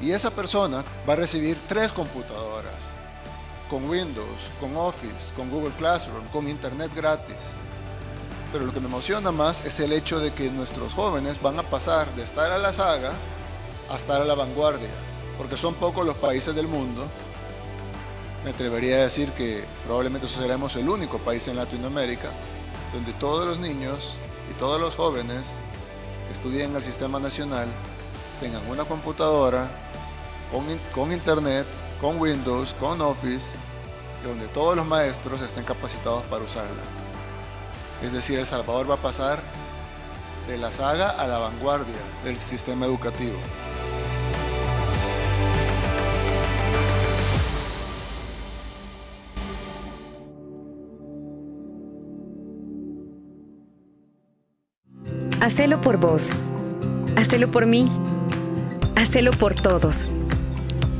y esa persona va a recibir 3 computadoras, con Windows, con Office, con Google Classroom, con Internet gratis. Pero lo que me emociona más es el hecho de que nuestros jóvenes van a pasar de estar a la saga a estar a la vanguardia, porque son pocos los países del mundo. Me atrevería a decir que probablemente seremos el único país en Latinoamérica donde todos los niños y todos los jóvenes que estudien en el sistema nacional tengan una computadora con Internet, con Windows, con Office, y donde todos los maestros estén capacitados para usarla. Es decir, El Salvador va a pasar de la saga a la vanguardia del sistema educativo. Hacelo por vos. Hacelo por mí. Hacelo por todos.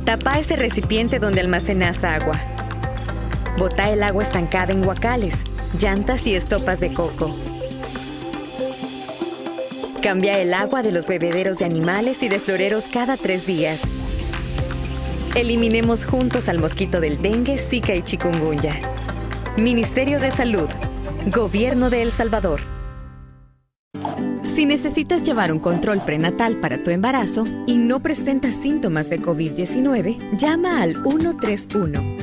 Tapa ese recipiente donde almacenas agua. Bota el agua estancada en guacales, llantas y estopas de coco. Cambia el agua de los bebederos de animales y de floreros cada 3 días. Eliminemos juntos al mosquito del dengue, zika y chikungunya. Ministerio de Salud. Gobierno de El Salvador. Si necesitas llevar un control prenatal para tu embarazo y no presentas síntomas de COVID-19, llama al 131.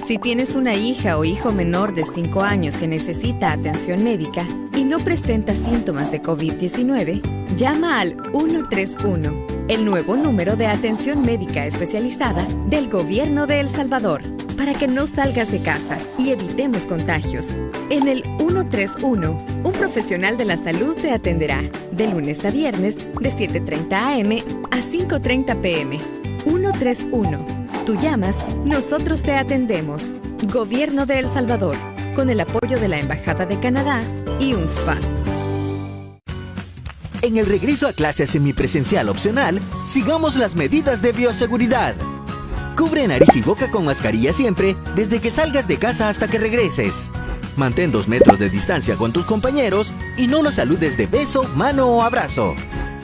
Si tienes una hija o hijo menor de 5 años que necesita atención médica y no presenta síntomas de COVID-19, llama al 131, el nuevo número de atención médica especializada del Gobierno de El Salvador, para que no salgas de casa y evitemos contagios. En el 131, un profesional de la salud te atenderá de lunes a viernes de 7:30 a.m. a 5:30 p.m. 131. Tú llamas, nosotros te atendemos. Gobierno de El Salvador, con el apoyo de la Embajada de Canadá y UNSPA. En el regreso a clases semipresencial opcional, sigamos las medidas de bioseguridad. Cubre nariz y boca con mascarilla siempre, desde que salgas de casa hasta que regreses. Mantén 2 metros de distancia con tus compañeros y no los saludes de beso, mano o abrazo.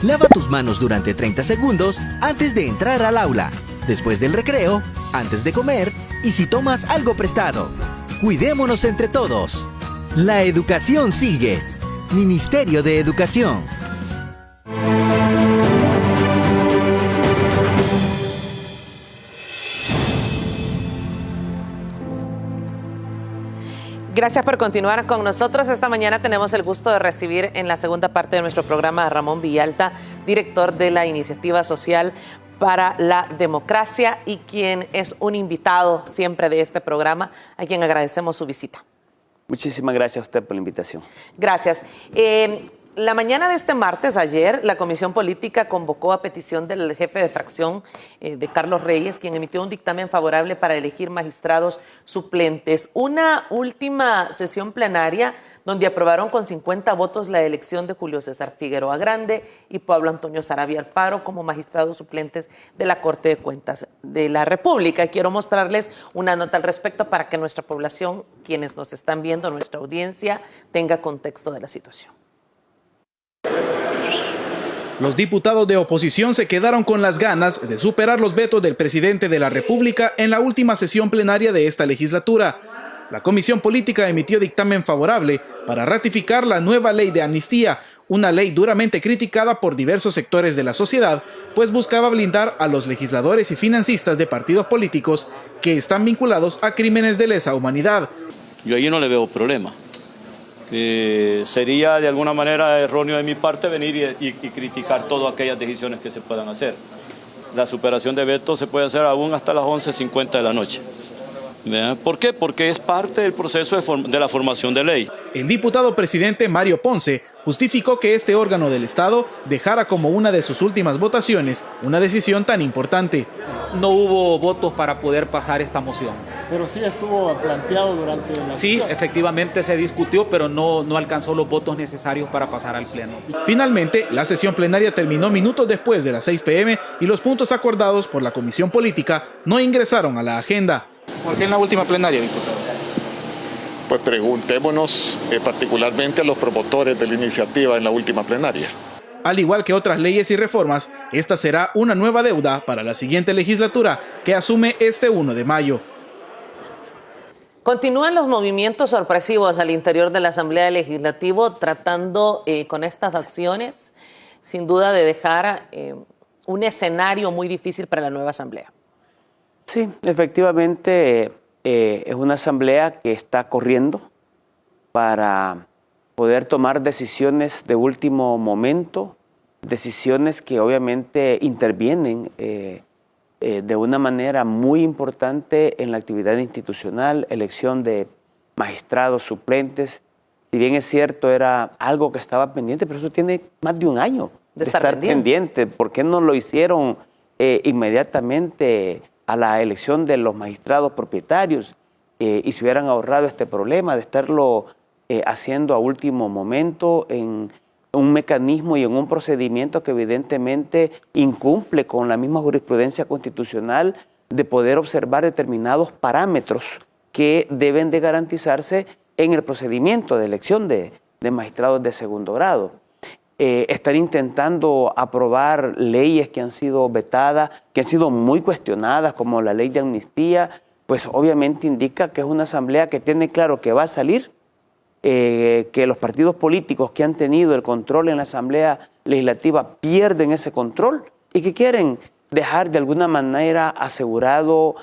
Lava tus manos durante 30 segundos antes de entrar al aula, después del recreo, antes de comer y si tomas algo prestado. Cuidémonos entre todos. La educación sigue. Ministerio de Educación. Gracias por continuar con nosotros. Esta mañana tenemos el gusto de recibir en la segunda parte de nuestro programa a Ramón Villalta, director de la Iniciativa Social para la Democracia y quien es un invitado siempre de este programa, a quien agradecemos su visita. Muchísimas gracias a usted por la invitación. Gracias. La mañana de este martes, ayer, la Comisión Política convocó a petición del jefe de fracción de Carlos Reyes, quien emitió un dictamen favorable para elegir magistrados suplentes. Una última sesión plenaria donde aprobaron con 50 votos la elección de Julio César Figueroa Grande y Pablo Antonio Sarabia Alfaro como magistrados suplentes de la Corte de Cuentas de la República. Quiero mostrarles una nota al respecto para que nuestra población, quienes nos están viendo, nuestra audiencia, tenga contexto de la situación. Los diputados de oposición se quedaron con las ganas de superar los vetos del presidente de la República en la última sesión plenaria de esta legislatura. la Comisión Política emitió dictamen favorable para ratificar la nueva ley de amnistía, una ley duramente criticada por diversos sectores de la sociedad, pues buscaba blindar a los legisladores y financistas de partidos políticos que están vinculados a crímenes de lesa humanidad. Yo ahí no le veo problema. Sería de alguna manera erróneo de mi parte venir y criticar todas aquellas decisiones que se puedan hacer. La superación de veto se puede hacer aún hasta las 11:50 de la noche. ¿Por qué? Porque es parte del proceso de la formación de ley. El diputado presidente Mario Ponce justificó que este órgano del Estado dejara como una de sus últimas votaciones una decisión tan importante. No hubo votos para poder pasar esta moción. Pero sí estuvo planteado durante la Sí, sesión. efectivamente se discutió, pero no alcanzó los votos necesarios para pasar al Pleno. Finalmente, la sesión plenaria terminó minutos después de las 6 p.m. y los puntos acordados por la Comisión Política no ingresaron a la agenda. ¿Por qué en la última plenaria, diputado? Pues preguntémonos particularmente a los promotores de la iniciativa en la última plenaria. Al igual que otras leyes y reformas, esta será una nueva deuda para la siguiente legislatura que asume este 1 de mayo. Continúan los movimientos sorpresivos al interior de la Asamblea Legislativa, tratando con estas acciones, sin duda, de dejar un escenario muy difícil para la nueva Asamblea. Sí, efectivamente es una asamblea que está corriendo para poder tomar decisiones de último momento, decisiones que obviamente intervienen de una manera muy importante en la actividad institucional, elección de magistrados suplentes. Si bien es cierto, era algo que estaba pendiente, pero eso tiene más de un año de estar pendiente. ¿Por qué no lo hicieron inmediatamente a la elección de los magistrados propietarios y se hubieran ahorrado este problema de estarlo haciendo a último momento en un mecanismo y en un procedimiento que evidentemente incumple con la misma jurisprudencia constitucional de poder observar determinados parámetros que deben de garantizarse en el procedimiento de elección de magistrados de segundo grado? Están intentando aprobar leyes que han sido vetadas, que han sido muy cuestionadas, como la ley de amnistía, pues obviamente indica que es una asamblea que tiene claro que va a salir, que los partidos políticos que han tenido el control en la Asamblea Legislativa pierden ese control y que quieren dejar de alguna manera asegurado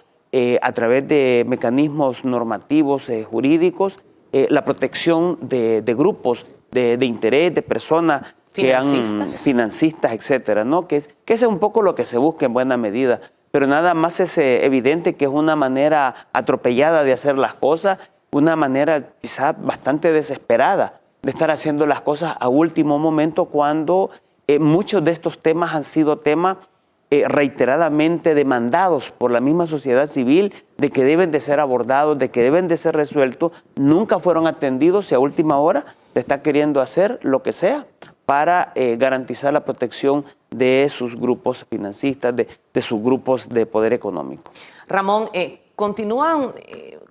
a través de mecanismos normativos jurídicos la protección de grupos de interés, de personas financistas, etcétera, ¿no? Que ese es un poco lo que se busca en buena medida, pero nada más es evidente que es una manera atropellada de hacer las cosas, una manera quizá bastante desesperada de estar haciendo las cosas a último momento cuando muchos de estos temas han sido temas reiteradamente demandados por la misma sociedad civil de que deben de ser abordados, de que deben de ser resueltos, nunca fueron atendidos y a última hora se está queriendo hacer lo que sea para garantizar la protección de sus grupos financistas, de sus grupos de poder económico. Ramón, continúan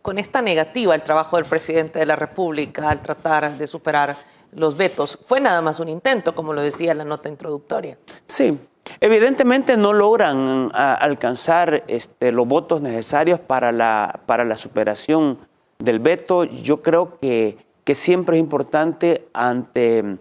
con esta negativa el trabajo del presidente de la República al tratar de superar los vetos. Fue nada más un intento, como lo decía la nota introductoria. Sí, evidentemente no logran alcanzar los votos necesarios para la superación del veto. Yo creo que siempre es importante ante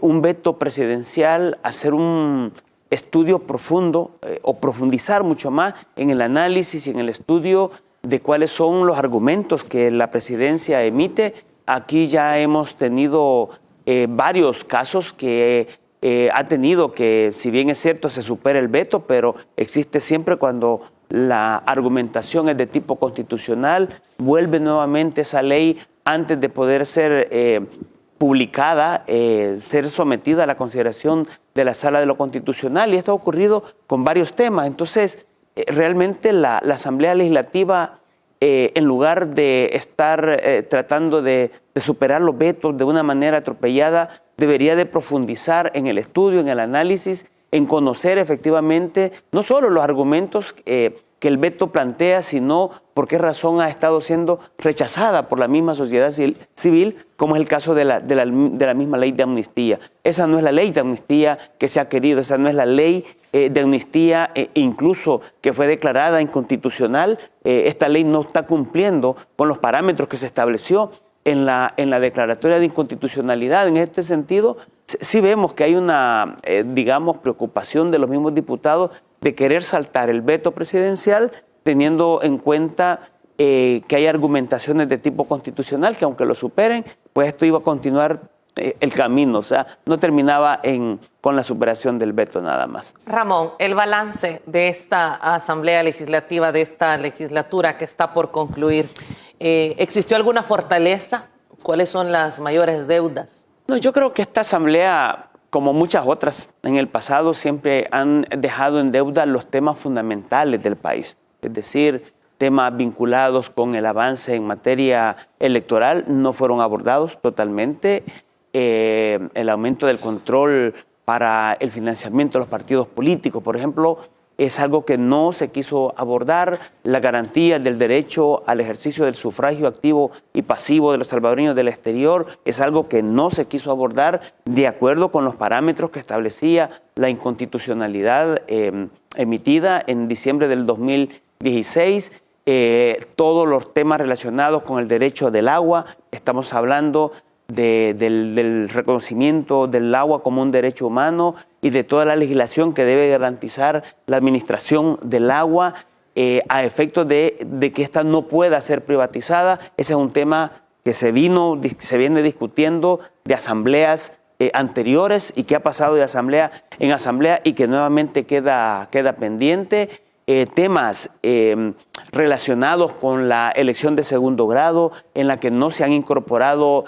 un veto presidencial hacer un estudio profundo o profundizar mucho más en el análisis y en el estudio de cuáles son los argumentos que la presidencia emite. Aquí ya hemos tenido varios casos que ha tenido que, si bien es cierto, se supera el veto, pero existe siempre cuando la argumentación es de tipo constitucional, vuelve nuevamente esa ley antes de poder ser publicada, ser sometida a la consideración de la Sala de lo Constitucional, y esto ha ocurrido con varios temas. Entonces, realmente la Asamblea Legislativa, en lugar de estar tratando de superar los vetos de una manera atropellada, debería de profundizar en el estudio, en el análisis, en conocer efectivamente no solo los argumentos que el veto plantea, sino por qué razón ha estado siendo rechazada por la misma sociedad civil, como es el caso de la misma ley de amnistía. Esa no es la ley de amnistía que se ha querido, esa no es la ley de amnistía incluso que fue declarada inconstitucional. Esta ley no está cumpliendo con los parámetros que se estableció en la declaratoria de inconstitucionalidad. En este sentido, sí vemos que hay una, digamos, preocupación de los mismos diputados de querer saltar el veto presidencial, teniendo en cuenta que hay argumentaciones de tipo constitucional que aunque lo superen, pues esto iba a continuar el camino, o sea, no terminaba con la superación del veto nada más. Ramón, el balance de esta Asamblea Legislativa, de esta legislatura que está por concluir, ¿existió alguna fortaleza? ¿Cuáles son las mayores deudas? No, yo creo que esta Asamblea, como muchas otras en el pasado, siempre han dejado en deuda los temas fundamentales del país. Es decir, temas vinculados con el avance en materia electoral no fueron abordados totalmente. El aumento del control para el financiamiento de los partidos políticos, por ejemplo, es algo que no se quiso abordar. La garantía del derecho al ejercicio del sufragio activo y pasivo de los salvadoreños del exterior es algo que no se quiso abordar de acuerdo con los parámetros que establecía la inconstitucionalidad emitida en diciembre del 2016. Todos los temas relacionados con el derecho del agua, estamos hablando del reconocimiento del agua como un derecho humano y de toda la legislación que debe garantizar la administración del agua a efectos de que ésta no pueda ser privatizada. Ese es un tema que se viene discutiendo de asambleas anteriores y que ha pasado de asamblea en asamblea y que nuevamente queda pendiente. Temas relacionados con la elección de segundo grado, en la que no se han incorporado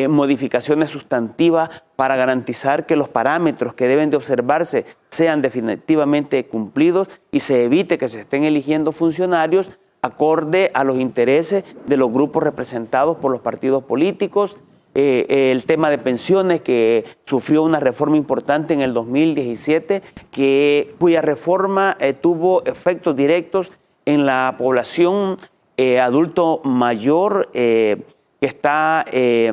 modificaciones sustantivas para garantizar que los parámetros que deben de observarse sean definitivamente cumplidos y se evite que se estén eligiendo funcionarios acorde a los intereses de los grupos representados por los partidos políticos. El tema de pensiones, que sufrió una reforma importante en el 2017, cuya reforma tuvo efectos directos en la población adulto mayor, que está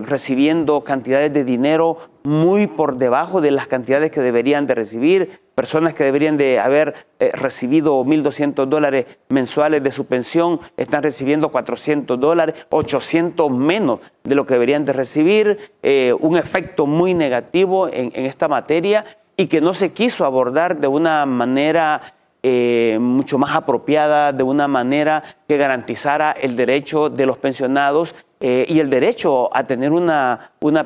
recibiendo cantidades de dinero muy por debajo de las cantidades que deberían de recibir. Personas que deberían de haber recibido $1,200 mensuales de su pensión están recibiendo $400, 800 menos de lo que deberían de recibir. Un efecto muy negativo en esta materia y que no se quiso abordar de una manera mucho más apropiada, de una manera que garantizara el derecho de los pensionados y el derecho a tener una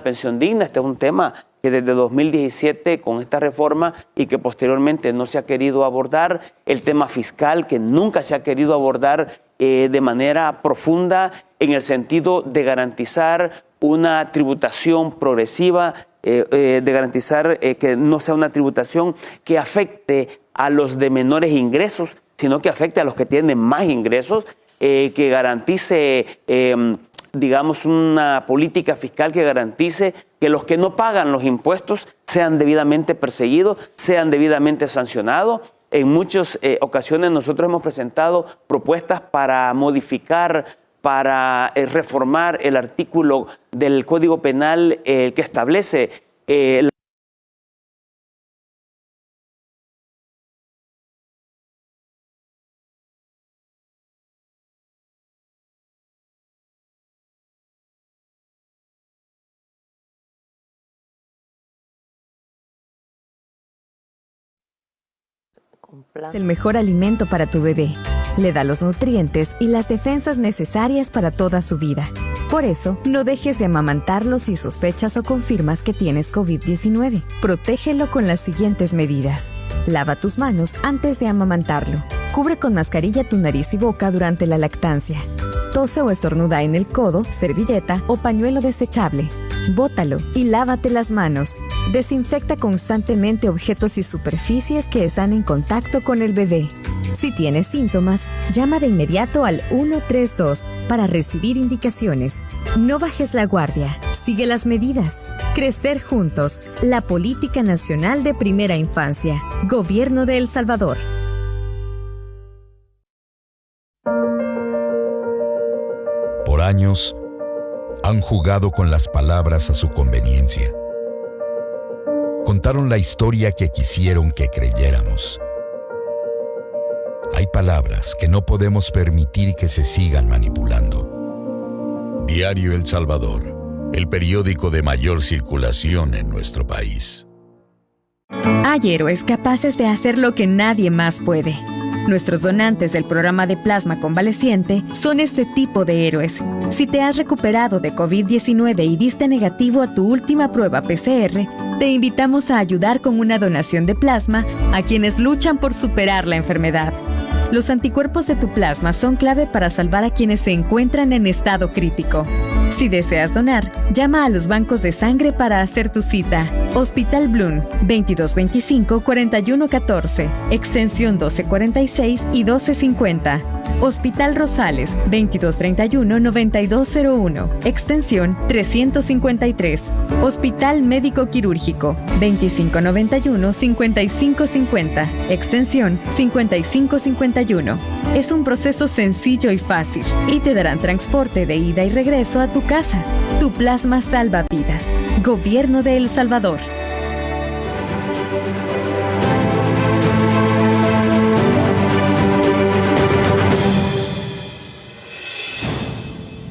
pensión digna. Este es un tema que desde 2017 con esta reforma y que posteriormente no se ha querido abordar. El tema fiscal, que nunca se ha querido abordar de manera profunda en el sentido de garantizar una tributación progresiva, de garantizar que no sea una tributación que afecte a los de menores ingresos, sino que afecte a los que tienen más ingresos, que garantice digamos, una política fiscal que garantice que los que no pagan los impuestos sean debidamente perseguidos, sean debidamente sancionados. En muchas ocasiones nosotros hemos presentado propuestas para modificar, para reformar el artículo del Código Penal que establece Es el mejor alimento para tu bebé. Le da los nutrientes y las defensas necesarias para toda su vida. Por eso, no dejes de amamantarlo si sospechas o confirmas que tienes COVID-19. Protégelo con las siguientes medidas. Lava tus manos antes de amamantarlo. Cubre con mascarilla tu nariz y boca durante la lactancia. Tose o estornuda en el codo, servilleta o pañuelo desechable. Bótalo y lávate las manos. Desinfecta constantemente objetos y superficies que están en contacto con el bebé. Si tienes síntomas, llama de inmediato al 132 para recibir indicaciones. No bajes la guardia. Sigue las medidas. Crecer juntos. La Política Nacional de Primera Infancia. Gobierno de El Salvador. años han jugado con las palabras a su conveniencia. Contaron la historia que quisieron que creyéramos. Hay palabras que no podemos permitir que se sigan manipulando. Diario El Salvador, el periódico de mayor circulación en nuestro país. Hay héroes capaces de hacer lo que nadie más puede. Nuestros donantes del programa de plasma convaleciente son este tipo de héroes. Si te has recuperado de COVID-19 y diste negativo a tu última prueba PCR, te invitamos a ayudar con una donación de plasma a quienes luchan por superar la enfermedad. Los anticuerpos de tu plasma son clave para salvar a quienes se encuentran en estado crítico. Si deseas donar, llama a los bancos de sangre para hacer tu cita. Hospital Bloom, 2225-4114, extensión 1246 y 1250. Hospital Rosales, 2231-9201, extensión 353. Hospital Médico Quirúrgico, 2591-5550, extensión 5551. Es un proceso sencillo y fácil y te darán transporte de ida y regreso a tu casa. Tu plasma salva vidas. Gobierno de El Salvador.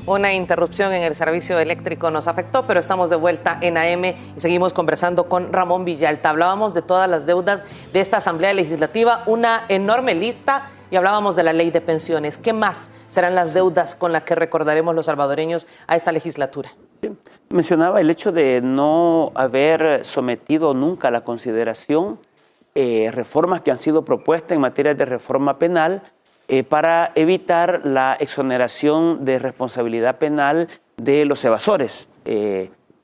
Una interrupción en el servicio eléctrico nos afectó, pero estamos de vuelta en AM y seguimos conversando con Ramón Villalta. Hablábamos de todas las deudas de esta Asamblea Legislativa, una enorme lista, y hablábamos de la ley de pensiones. ¿Qué más serán las deudas con las que recordaremos los salvadoreños a esta legislatura? Mencionaba el hecho de no haber sometido nunca a la consideración reformas que han sido propuestas en materia de reforma penal, para evitar la exoneración de responsabilidad penal de los evasores.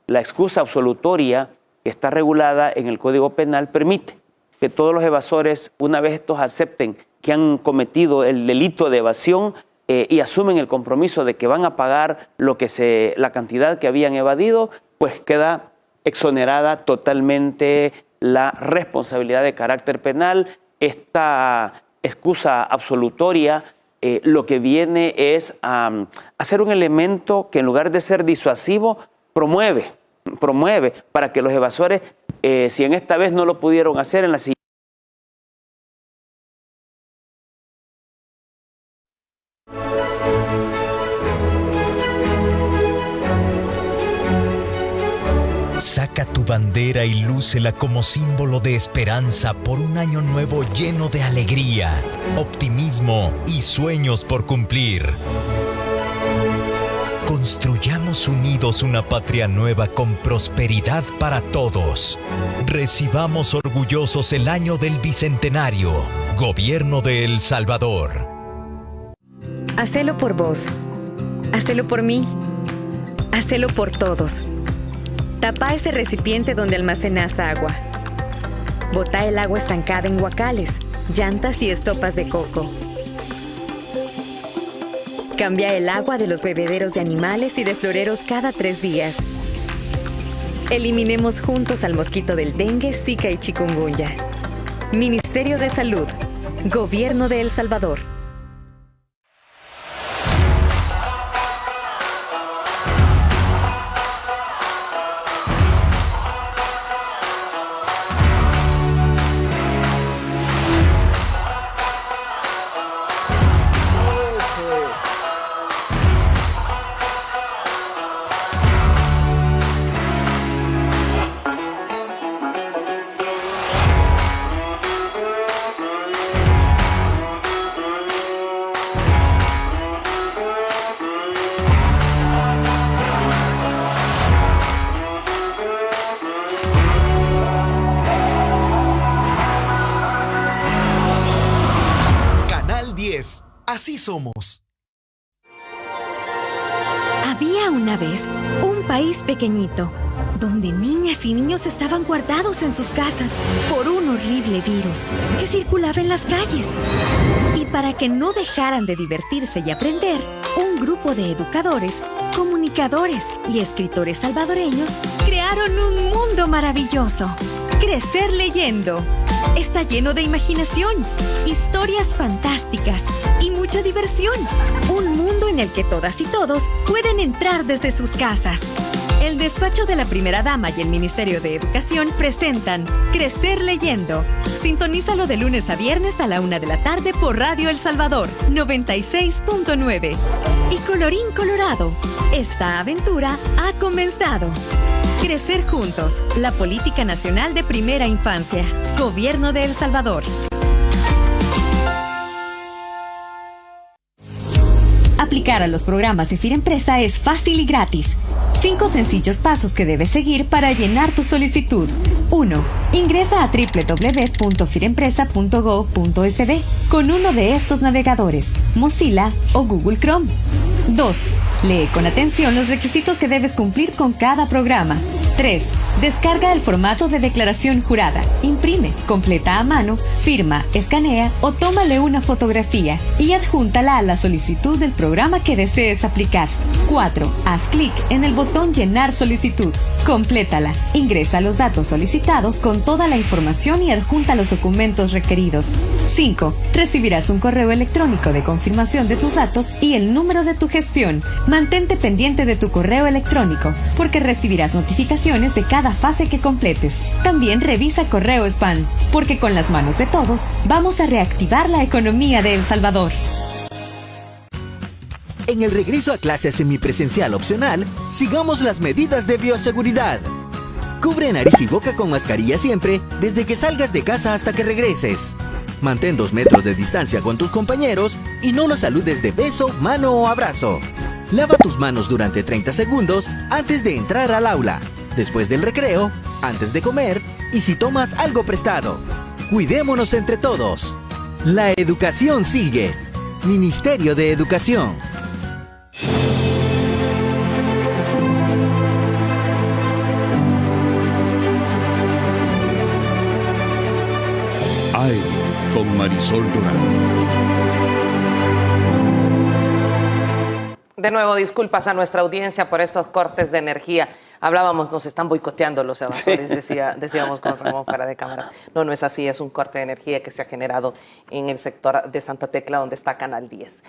La excusa absolutoria que está regulada en el Código Penal permite que todos los evasores, una vez estos acepten que han cometido el delito de evasión y asumen el compromiso de que van a pagar la cantidad que habían evadido, pues queda exonerada totalmente la responsabilidad de carácter penal. Esta excusa absolutoria lo que viene es a ser un elemento que en lugar de ser disuasivo, promueve para que los evasores, si en esta vez no lo pudieron hacer, en la siguiente. Saca tu bandera y lúcela como símbolo de esperanza por un año nuevo lleno de alegría, optimismo y sueños por cumplir. Construyamos unidos una patria nueva con prosperidad para todos. Recibamos orgullosos el año del Bicentenario. Gobierno de El Salvador. Hacelo por vos. Hacelo por mí. Hacelo por todos. Tapa ese recipiente donde almacenas agua. Bota el agua estancada en guacales, llantas y estopas de coco. Cambia el agua de los bebederos de animales y de floreros cada 3 días. Eliminemos juntos al mosquito del dengue, zika y chikungunya. Ministerio de Salud. Gobierno de El Salvador. Así somos. Había una vez un país pequeñito, donde niñas y niños estaban guardados en sus casas por un horrible virus que circulaba en las calles. Y para que no dejaran de divertirse y aprender, un grupo de educadores, comunicadores y escritores salvadoreños crearon un mundo maravilloso. Crecer leyendo. está lleno de imaginación, historias fantásticas y mucha diversión. Un mundo en el que todas y todos pueden entrar desde sus casas. El despacho de la Primera Dama y el Ministerio de Educación presentan Crecer Leyendo. Sintonízalo de lunes a viernes a la 1 de la tarde por Radio El Salvador 96.9. Y colorín colorado, esta aventura ha comenzado. Crecer juntos, la política nacional de primera infancia. Gobierno de El Salvador. Aplicar a los programas de Firempresa es fácil y gratis. 5 sencillos pasos que debes seguir para llenar tu solicitud. 1. Ingresa a www.firempresa.go.sd con uno de estos navegadores, Mozilla o Google Chrome. 2. Lee con atención los requisitos que debes cumplir con cada programa. 3. Descarga el formato de declaración jurada, imprime, completa a mano, firma, escanea o tómale una fotografía y adjúntala a la solicitud del programa que desees aplicar. 4. Haz clic en el botón Llenar solicitud. Complétala. Ingresa los datos solicitados con toda la información y adjunta los documentos requeridos. 5. Recibirás un correo electrónico de confirmación de tus datos y el número de tu gestión. Mantente pendiente de tu correo electrónico, porque recibirás notificaciones de cada fase que completes. También revisa correo spam, porque con las manos de todos vamos a reactivar la economía de El Salvador. En el regreso a clases semipresencial opcional, sigamos las medidas de bioseguridad. Cubre nariz y boca con mascarilla siempre, desde que salgas de casa hasta que regreses. Mantén 2 metros de distancia con tus compañeros y no los saludes de beso, mano o abrazo. Lava tus manos durante 30 segundos antes de entrar al aula, después del recreo, antes de comer y si tomas algo prestado. Cuidémonos entre todos. La educación sigue. Ministerio de Educación. AM con Marisol Durán. De nuevo, disculpas a nuestra audiencia por estos cortes de energía. Hablábamos, nos están boicoteando los evasores, decíamos con Ramón fuera de cámaras. No, no es así, es un corte de energía que se ha generado en el sector de Santa Tecla, donde está Canal 10.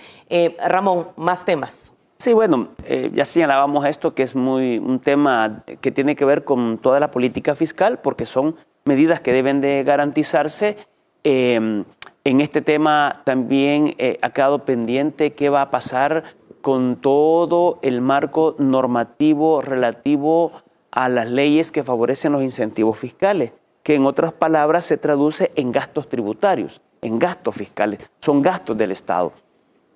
Ramón, más temas. Sí, bueno, ya señalábamos esto, que es un tema que tiene que ver con toda la política fiscal, porque son medidas que deben de garantizarse. En este tema también ha quedado pendiente qué va a pasar con todo el marco normativo relativo a las leyes que favorecen los incentivos fiscales, que en otras palabras se traduce en gastos tributarios, en gastos fiscales, son gastos del Estado.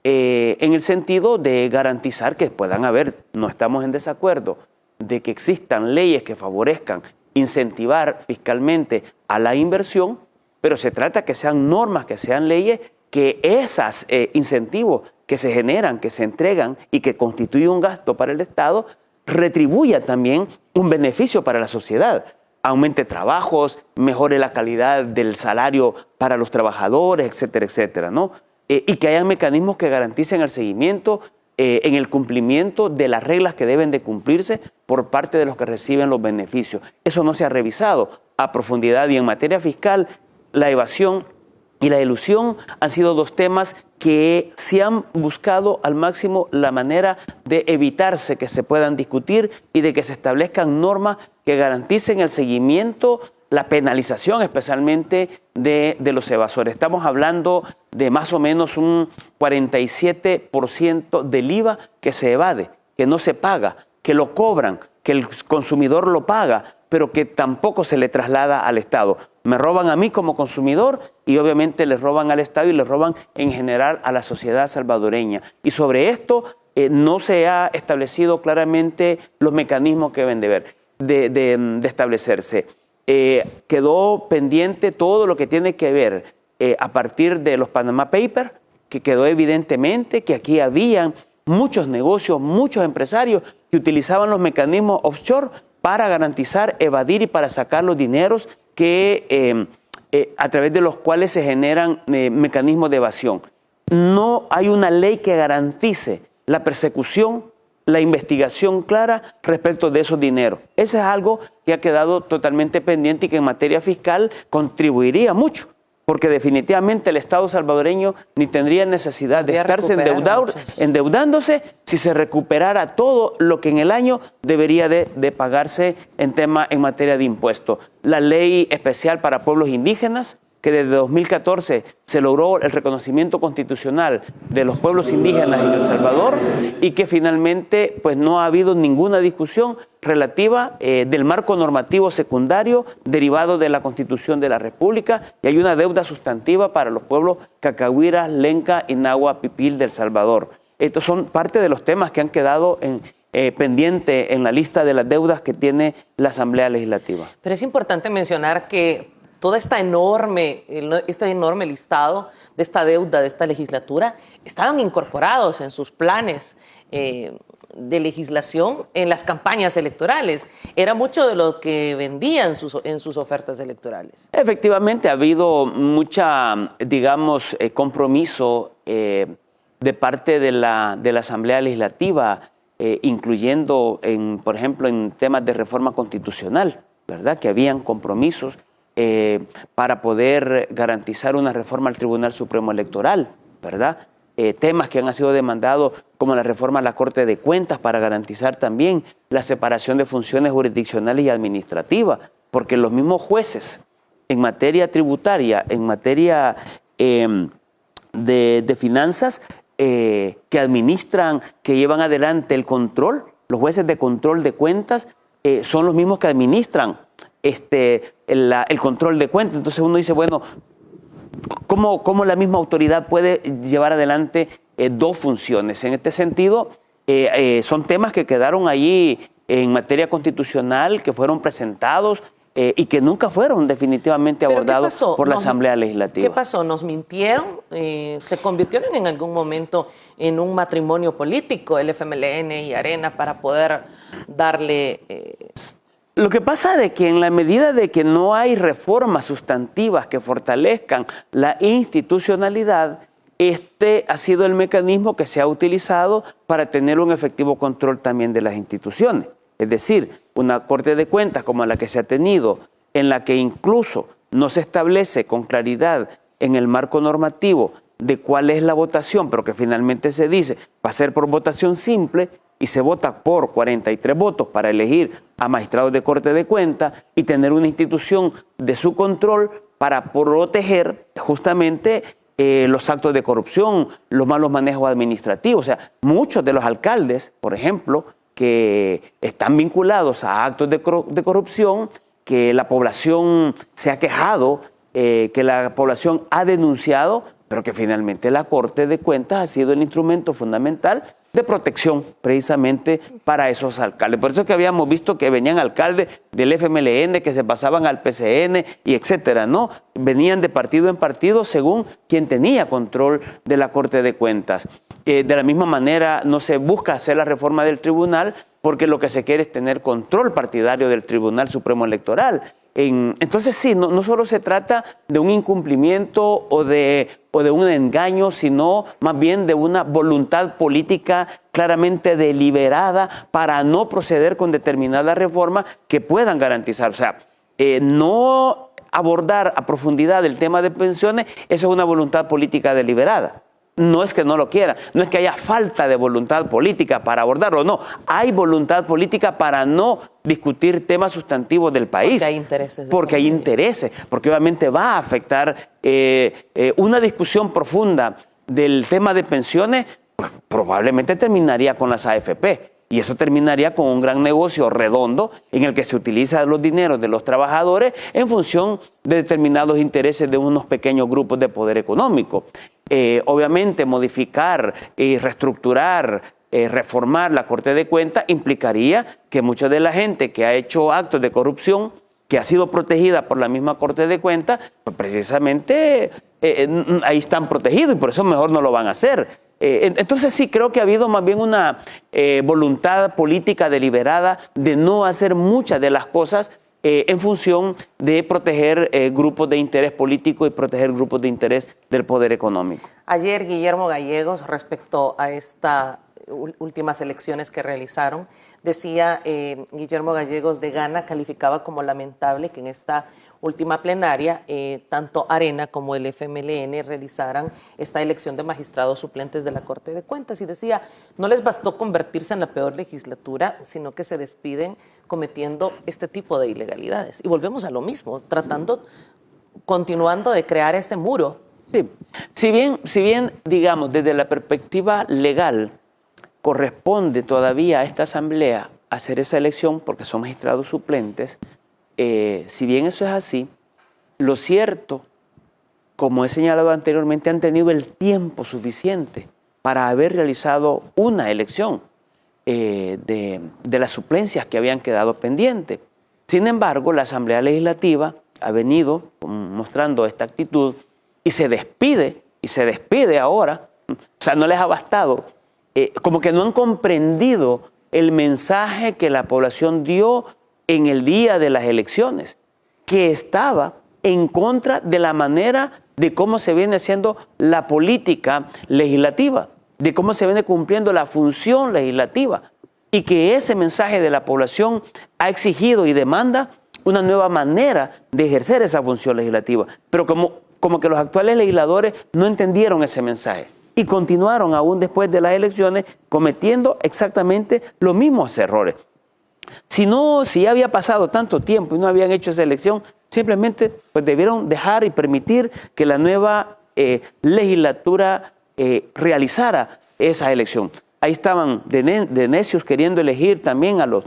En el sentido de garantizar que puedan haber, no estamos en desacuerdo, de que existan leyes que favorezcan incentivar fiscalmente a la inversión, pero se trata que sean normas, que sean leyes, que esos incentivos que se generan, que se entregan y que constituyen un gasto para el Estado, retribuya también un beneficio para la sociedad. Aumente trabajos, mejore la calidad del salario para los trabajadores, etcétera, etcétera, ¿no? Y que haya mecanismos que garanticen el seguimiento en el cumplimiento de las reglas que deben de cumplirse por parte de los que reciben los beneficios. Eso no se ha revisado a profundidad y en materia fiscal la evasión y la elusión han sido 2 temas que se han buscado al máximo la manera de evitarse que se puedan discutir y de que se establezcan normas que garanticen el seguimiento, la penalización especialmente de los evasores. Estamos hablando de más o menos un 47% del IVA que se evade, que no se paga, que lo cobran, que el consumidor lo paga, pero que tampoco se le traslada al Estado. Me roban a mí como consumidor y obviamente les roban al Estado y les roban en general a la sociedad salvadoreña. Y sobre esto no se ha establecido claramente los mecanismos que deben de establecerse. Quedó pendiente todo lo que tiene que ver a partir de los Panama Papers, que quedó evidentemente que aquí habían muchos negocios, muchos empresarios que utilizaban los mecanismos offshore para garantizar, evadir y para sacar los dineros que a través de los cuales se generan mecanismos de evasión. No hay una ley que garantice la persecución, la investigación clara respecto de esos dineros. Eso es algo que ha quedado totalmente pendiente y que en materia fiscal contribuiría mucho, porque definitivamente el Estado salvadoreño ni tendría necesidad de estarse endeudándose si se recuperara todo lo que en el año debería de pagarse en materia de impuestos. La ley especial para pueblos indígenas, que desde 2014 se logró el reconocimiento constitucional de los pueblos indígenas en El Salvador y que finalmente pues no ha habido ninguna discusión relativa del marco normativo secundario derivado de la Constitución de la República, y hay una deuda sustantiva para los pueblos Cacahuiras, Lenca y Nahua Pipil de El Salvador. Estos son parte de los temas que han quedado pendientes en la lista de las deudas que tiene la Asamblea Legislativa. Pero es importante mencionar que todo este enorme listado de esta deuda, de esta legislatura, estaban incorporados en sus planes de legislación en las campañas electorales. Era mucho de lo que vendían en sus ofertas electorales. Efectivamente, ha habido mucha, digamos, compromiso de parte de la Asamblea Legislativa, incluyendo, por ejemplo, en temas de reforma constitucional, ¿verdad? Que habían compromisos para poder garantizar una reforma al Tribunal Supremo Electoral, ¿verdad? Temas que han sido demandados como la reforma a la Corte de Cuentas para garantizar también la separación de funciones jurisdiccionales y administrativas, porque los mismos jueces en materia tributaria, en materia de finanzas, que administran, que llevan adelante el control, los jueces de control de cuentas, son los mismos que administran el control de cuentas. Entonces uno dice, bueno, ¿cómo la misma autoridad puede llevar adelante dos funciones? En este sentido, son temas que quedaron allí en materia constitucional, que fueron presentados y que nunca fueron definitivamente abordados por la Asamblea Legislativa. ¿Qué pasó? ¿Nos mintieron? ¿Se convirtieron en algún momento en un matrimonio político, el FMLN y Arena, para poder darle... Lo que pasa es que en la medida de que no hay reformas sustantivas que fortalezcan la institucionalidad, este ha sido el mecanismo que se ha utilizado para tener un efectivo control también de las instituciones. Es decir, una Corte de Cuentas como la que se ha tenido, en la que incluso no se establece con claridad en el marco normativo de cuál es la votación, pero que finalmente se dice va a ser por votación simple, y se vota por 43 votos para elegir a magistrados de Corte de Cuentas y tener una institución de su control para proteger justamente los actos de corrupción, los malos manejos administrativos. O sea, muchos de los alcaldes, por ejemplo, que están vinculados a actos de corrupción, que la población se ha quejado, que la población ha denunciado, pero que finalmente la Corte de Cuentas ha sido el instrumento fundamental de protección precisamente para esos alcaldes. Por eso es que habíamos visto que venían alcaldes del FMLN, que se pasaban al PCN y etcétera, ¿no? Venían de partido en partido según quien tenía control de la Corte de Cuentas. De la misma manera no se busca hacer la reforma del tribunal porque lo que se quiere es tener control partidario del Tribunal Supremo Electoral. Entonces sí, no solo se trata de un incumplimiento o de un engaño, sino más bien de una voluntad política claramente deliberada para no proceder con determinadas reformas que puedan garantizar. O sea, no abordar a profundidad el tema de pensiones, eso es una voluntad política deliberada. No es que no lo quiera, no es que haya falta de voluntad política para abordarlo, no. Hay voluntad política para no discutir temas sustantivos del país. Porque hay intereses. Porque hay intereses, porque obviamente va a afectar una discusión profunda del tema de pensiones, pues probablemente terminaría con las AFP. Y eso terminaría con un gran negocio redondo en el que se utilizan los dineros de los trabajadores en función de determinados intereses de unos pequeños grupos de poder económico. Obviamente modificar y reestructurar, reformar la Corte de Cuentas implicaría que mucha de la gente que ha hecho actos de corrupción, que ha sido protegida por la misma Corte de Cuentas, pues precisamente ahí están protegidos y por eso mejor no lo van a hacer. Entonces sí, creo que ha habido más bien una voluntad política deliberada de no hacer muchas de las cosas en función de proteger grupos de interés político y proteger grupos de interés del poder económico. Ayer Guillermo Gallegos, respecto a esta últimas elecciones que realizaron. Decía Guillermo Gallegos de Gana, calificaba como lamentable que en esta última plenaria, tanto Arena como el FMLN realizaran esta elección de magistrados suplentes de la Corte de Cuentas. Y decía, no les bastó convertirse en la peor legislatura, sino que se despiden cometiendo este tipo de ilegalidades. Y volvemos a lo mismo, continuando de crear ese muro. Sí. Si bien, digamos, desde la perspectiva legal, corresponde todavía a esta asamblea hacer esa elección porque son magistrados suplentes, si bien eso es así, lo cierto, como he señalado anteriormente, han tenido el tiempo suficiente para haber realizado una elección de las suplencias que habían quedado pendientes. Sin embargo, la Asamblea Legislativa ha venido mostrando esta actitud y se despide ahora. O sea, no les ha bastado. Como que no han comprendido el mensaje que la población dio en el día de las elecciones, que estaba en contra de la manera de cómo se viene haciendo la política legislativa, de cómo se viene cumpliendo la función legislativa, y que ese mensaje de la población ha exigido y demanda una nueva manera de ejercer esa función legislativa. Pero como que los actuales legisladores no entendieron ese mensaje y continuaron aún después de las elecciones cometiendo exactamente los mismos errores. Si ya había pasado tanto tiempo y no habían hecho esa elección, simplemente pues debieron dejar y permitir que la nueva legislatura realizara esa elección. Ahí estaban de necios queriendo elegir también a los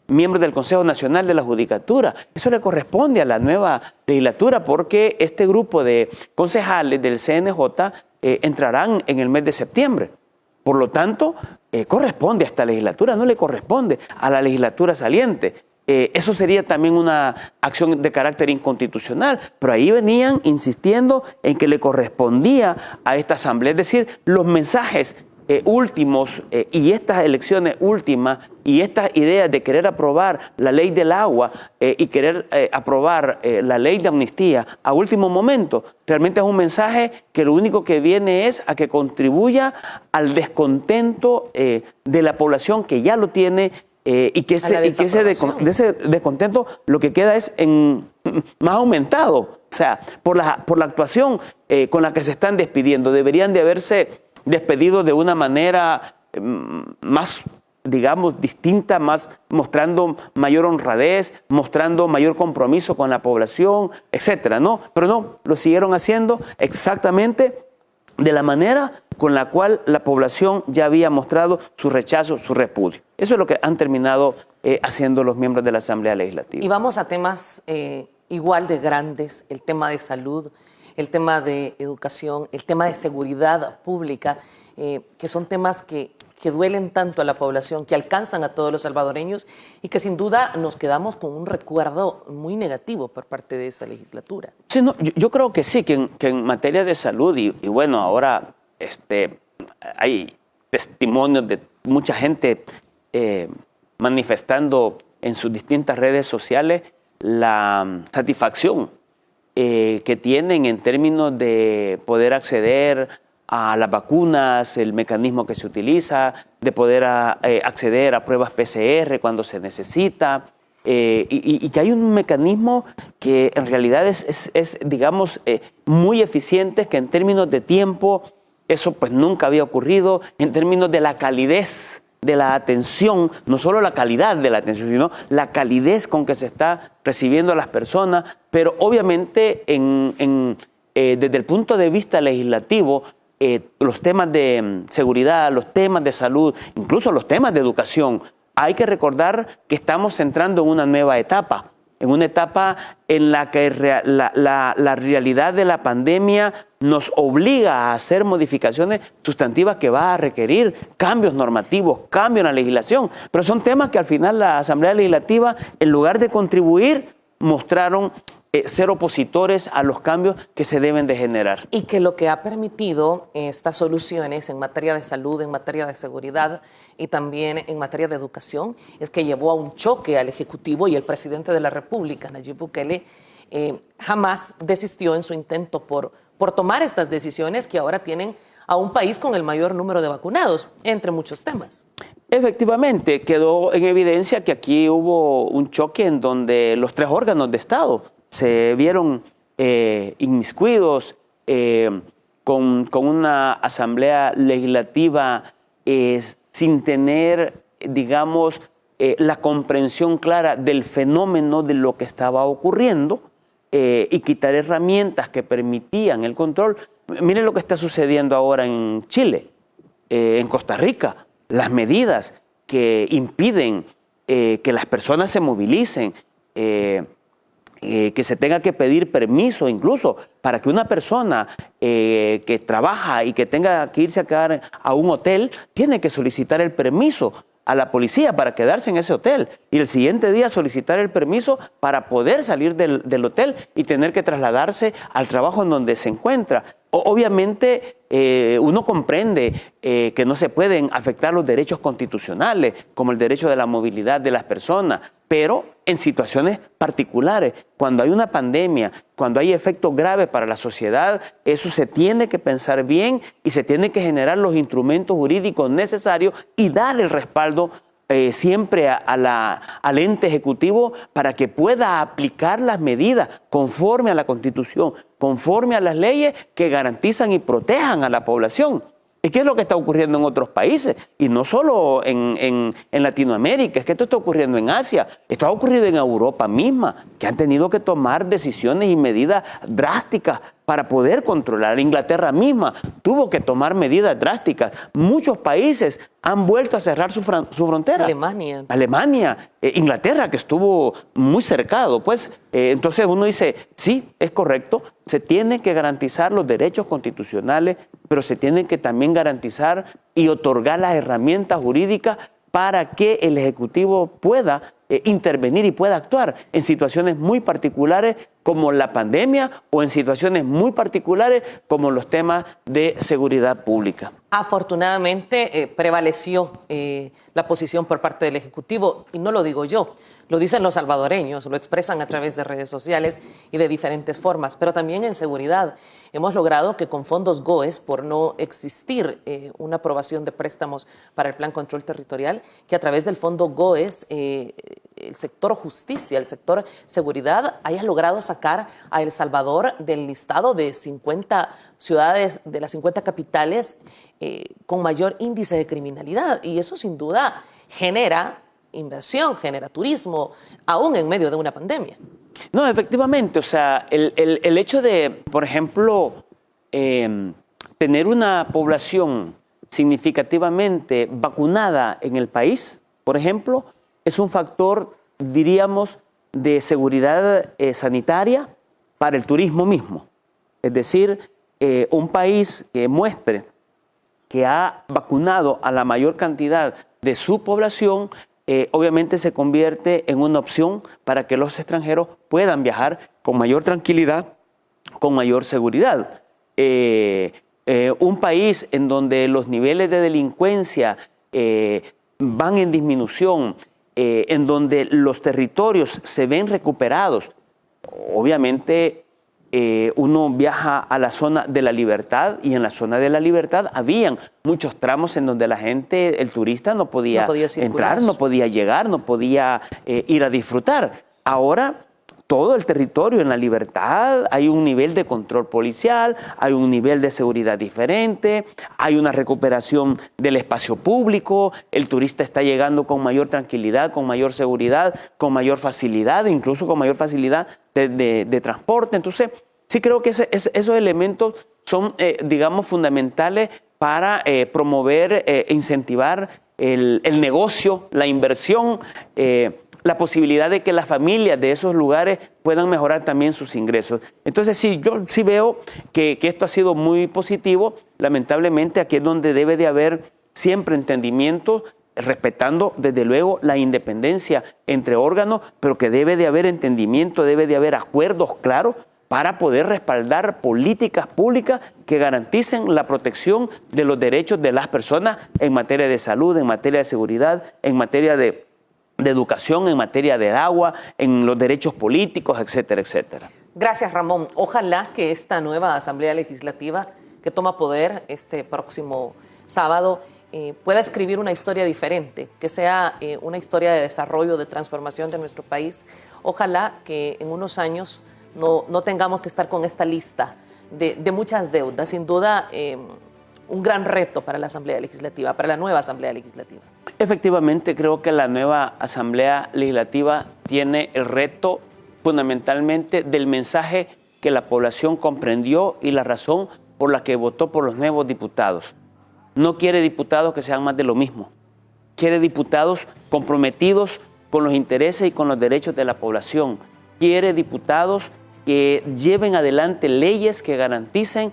miembros del Consejo Nacional de la Judicatura. Eso le corresponde a la nueva legislatura porque este grupo de concejales del CNJ entrarán en el mes de septiembre. Por lo tanto, corresponde a esta legislatura, no le corresponde a la legislatura saliente. Eso sería también una acción de carácter inconstitucional, pero ahí venían insistiendo en que le correspondía a esta asamblea. Es decir, los mensajes últimos y estas elecciones últimas y estas ideas de querer aprobar la ley del agua y querer aprobar la ley de amnistía a último momento, realmente es un mensaje que lo único que viene es a que contribuya al descontento de la población que ya lo tiene y que ese descontento lo que queda es más aumentado. O sea, por la actuación con la que se están despidiendo, deberían de haberse despedido de una manera más, digamos, distinta, más mostrando mayor honradez, mostrando mayor compromiso con la población, etcétera, ¿no? Pero no, lo siguieron haciendo exactamente de la manera con la cual la población ya había mostrado su rechazo, su repudio. Eso es lo que han terminado haciendo los miembros de la Asamblea Legislativa. Y vamos a temas igual de grandes, el tema de salud, el tema de educación, el tema de seguridad pública, que son temas que duelen tanto a la población, que alcanzan a todos los salvadoreños y que sin duda nos quedamos con un recuerdo muy negativo por parte de esta legislatura. Sí, no, yo creo que sí, que en materia de salud, y bueno, ahora hay testimonios de mucha gente manifestando en sus distintas redes sociales la satisfacción que tienen en términos de poder acceder a las vacunas, el mecanismo que se utiliza, de poder acceder a pruebas PCR cuando se necesita, y que hay un mecanismo que en realidad es digamos, muy eficiente, que en términos de tiempo eso pues nunca había ocurrido, en términos de la calidez de la atención, no solo la calidad de la atención, sino la calidez con que se está recibiendo a las personas, pero obviamente desde el punto de vista legislativo, los temas de seguridad, los temas de salud, incluso los temas de educación, hay que recordar que estamos entrando en una nueva etapa, en una etapa en la que la realidad de la pandemia nos obliga a hacer modificaciones sustantivas que va a requerir cambios normativos, cambios en la legislación. Pero son temas que al final la Asamblea Legislativa, en lugar de contribuir, mostraron ser opositores a los cambios que se deben de generar. Y que lo que ha permitido estas soluciones en materia de salud, en materia de seguridad y también en materia de educación es que llevó a un choque al Ejecutivo, y el presidente de la República, Nayib Bukele, jamás desistió en su intento por tomar estas decisiones que ahora tienen a un país con el mayor número de vacunados, entre muchos temas. Efectivamente, quedó en evidencia que aquí hubo un choque en donde los 3 órganos de Estado se vieron inmiscuidos con una asamblea legislativa sin tener, digamos, la comprensión clara del fenómeno de lo que estaba ocurriendo y quitar herramientas que permitían el control. Miren lo que está sucediendo ahora en Chile, en Costa Rica, las medidas que impiden que las personas se movilicen, que se tenga que pedir permiso incluso para que una persona que trabaja y que tenga que irse a quedar a un hotel, tiene que solicitar el permiso a la policía para quedarse en ese hotel y el siguiente día solicitar el permiso para poder salir del hotel y tener que trasladarse al trabajo en donde se encuentra. Obviamente uno comprende que no se pueden afectar los derechos constitucionales como el derecho de la movilidad de las personas, pero en situaciones particulares, cuando hay una pandemia, cuando hay efectos graves para la sociedad, eso se tiene que pensar bien y se tiene que generar los instrumentos jurídicos necesarios y dar el respaldo siempre al ente ejecutivo para que pueda aplicar las medidas conforme a la Constitución, conforme a las leyes que garantizan y protejan a la población. ¿Y qué es lo que está ocurriendo en otros países? Y no solo en Latinoamérica, es que esto está ocurriendo en Asia, esto ha ocurrido en Europa misma, que han tenido que tomar decisiones y medidas drásticas para poder controlar. Inglaterra misma tuvo que tomar medidas drásticas. Muchos países han vuelto a cerrar su frontera. Alemania, Inglaterra, que estuvo muy cercado. Pues, entonces uno dice, sí, es correcto, se tienen que garantizar los derechos constitucionales, pero se tienen que también garantizar y otorgar las herramientas jurídicas para que el Ejecutivo pueda intervenir y pueda actuar en situaciones muy particulares como la pandemia o en situaciones muy particulares como los temas de seguridad pública. Afortunadamente prevaleció la posición por parte del Ejecutivo, y no lo digo yo, lo dicen los salvadoreños, lo expresan a través de redes sociales y de diferentes formas, pero también en seguridad. Hemos logrado que con fondos GOES, por no existir una aprobación de préstamos para el Plan Control Territorial, que a través del fondo GOES, el sector justicia, el sector seguridad, haya logrado sacar a El Salvador del listado de 50 ciudades, de las 50 capitales con mayor índice de criminalidad. Y eso sin duda genera inversión, genera turismo, aún en medio de una pandemia. No, efectivamente, o sea, el hecho de, por ejemplo, tener una población significativamente vacunada en el país, por ejemplo, es un factor, diríamos, de seguridad sanitaria para el turismo mismo. Es decir, un país que muestre que ha vacunado a la mayor cantidad de su población, obviamente se convierte en una opción para que los extranjeros puedan viajar con mayor tranquilidad, con mayor seguridad. Un país en donde los niveles de delincuencia van en disminución, en donde los territorios se ven recuperados, obviamente uno viaja a la zona de la libertad, y en la zona de la libertad habían muchos tramos en donde la gente, el turista no podía entrar, no podía llegar, no podía ir a disfrutar. Ahora todo el territorio en la libertad, hay un nivel de control policial, hay un nivel de seguridad diferente, hay una recuperación del espacio público, el turista está llegando con mayor tranquilidad, con mayor seguridad, con mayor facilidad, incluso con mayor facilidad de transporte. Entonces, sí creo que esos elementos son, digamos, fundamentales para promover e incentivar el negocio, la inversión, la posibilidad de que las familias de esos lugares puedan mejorar también sus ingresos. Entonces, sí, yo sí veo que esto ha sido muy positivo. Lamentablemente, aquí es donde debe de haber siempre entendimiento, respetando desde luego la independencia entre órganos, pero que debe de haber entendimiento, debe de haber acuerdos claros para poder respaldar políticas públicas que garanticen la protección de los derechos de las personas en materia de salud, en materia de seguridad, en materia de educación, en materia de agua, en los derechos políticos, etcétera, etcétera. Gracias, Ramón. Ojalá que esta nueva Asamblea Legislativa, que toma poder este próximo sábado pueda escribir una historia diferente, que sea una historia de desarrollo, de transformación de nuestro país. Ojalá que en unos años no tengamos que estar con esta lista de muchas deudas. Sin duda, un gran reto para la Asamblea Legislativa, para la nueva Asamblea Legislativa. Efectivamente, creo que la nueva Asamblea Legislativa tiene el reto fundamentalmente del mensaje que la población comprendió y la razón por la que votó por los nuevos diputados. No quiere diputados que sean más de lo mismo. Quiere diputados comprometidos con los intereses y con los derechos de la población. Quiere diputados que lleven adelante leyes que garanticen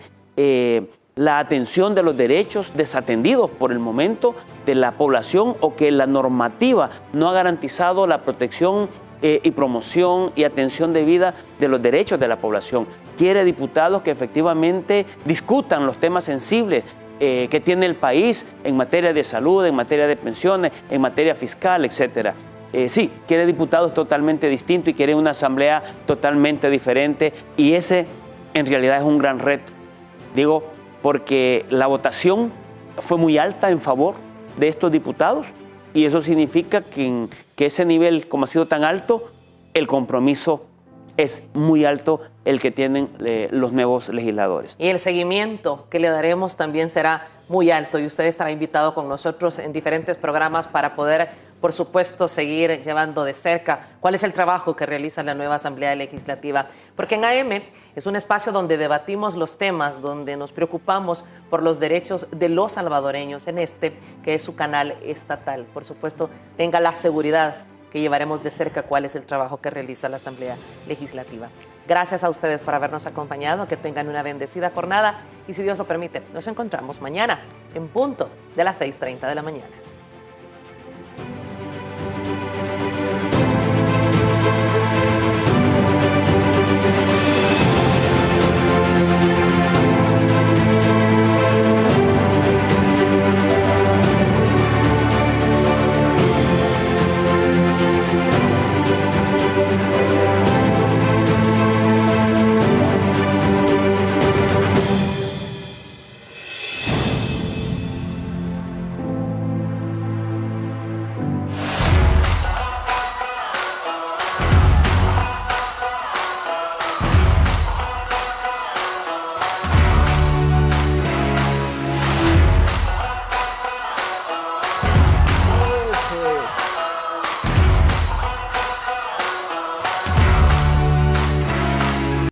la atención de los derechos desatendidos por el momento de la población o que la normativa no ha garantizado la protección y promoción y atención debida de los derechos de la población. Quiere diputados que efectivamente discutan los temas sensibles que tiene el país en materia de salud, en materia de pensiones, en materia fiscal, etc. Sí, quiere diputados totalmente distintos y quiere una asamblea totalmente diferente y ese en realidad es un gran reto. Digo, porque la votación fue muy alta en favor de estos diputados y eso significa que ese nivel, como ha sido tan alto, el compromiso es muy alto el que tienen los nuevos legisladores. Y el seguimiento que le daremos también será muy alto y usted estará invitado con nosotros en diferentes programas para poder, por supuesto, seguir llevando de cerca cuál es el trabajo que realiza la nueva Asamblea Legislativa. Porque en AM es un espacio donde debatimos los temas, donde nos preocupamos por los derechos de los salvadoreños en que es su canal estatal. Por supuesto, tenga la seguridad que llevaremos de cerca cuál es el trabajo que realiza la Asamblea Legislativa. Gracias a ustedes por habernos acompañado, que tengan una bendecida jornada y si Dios lo permite, nos encontramos mañana en punto de las 6:30 de la mañana.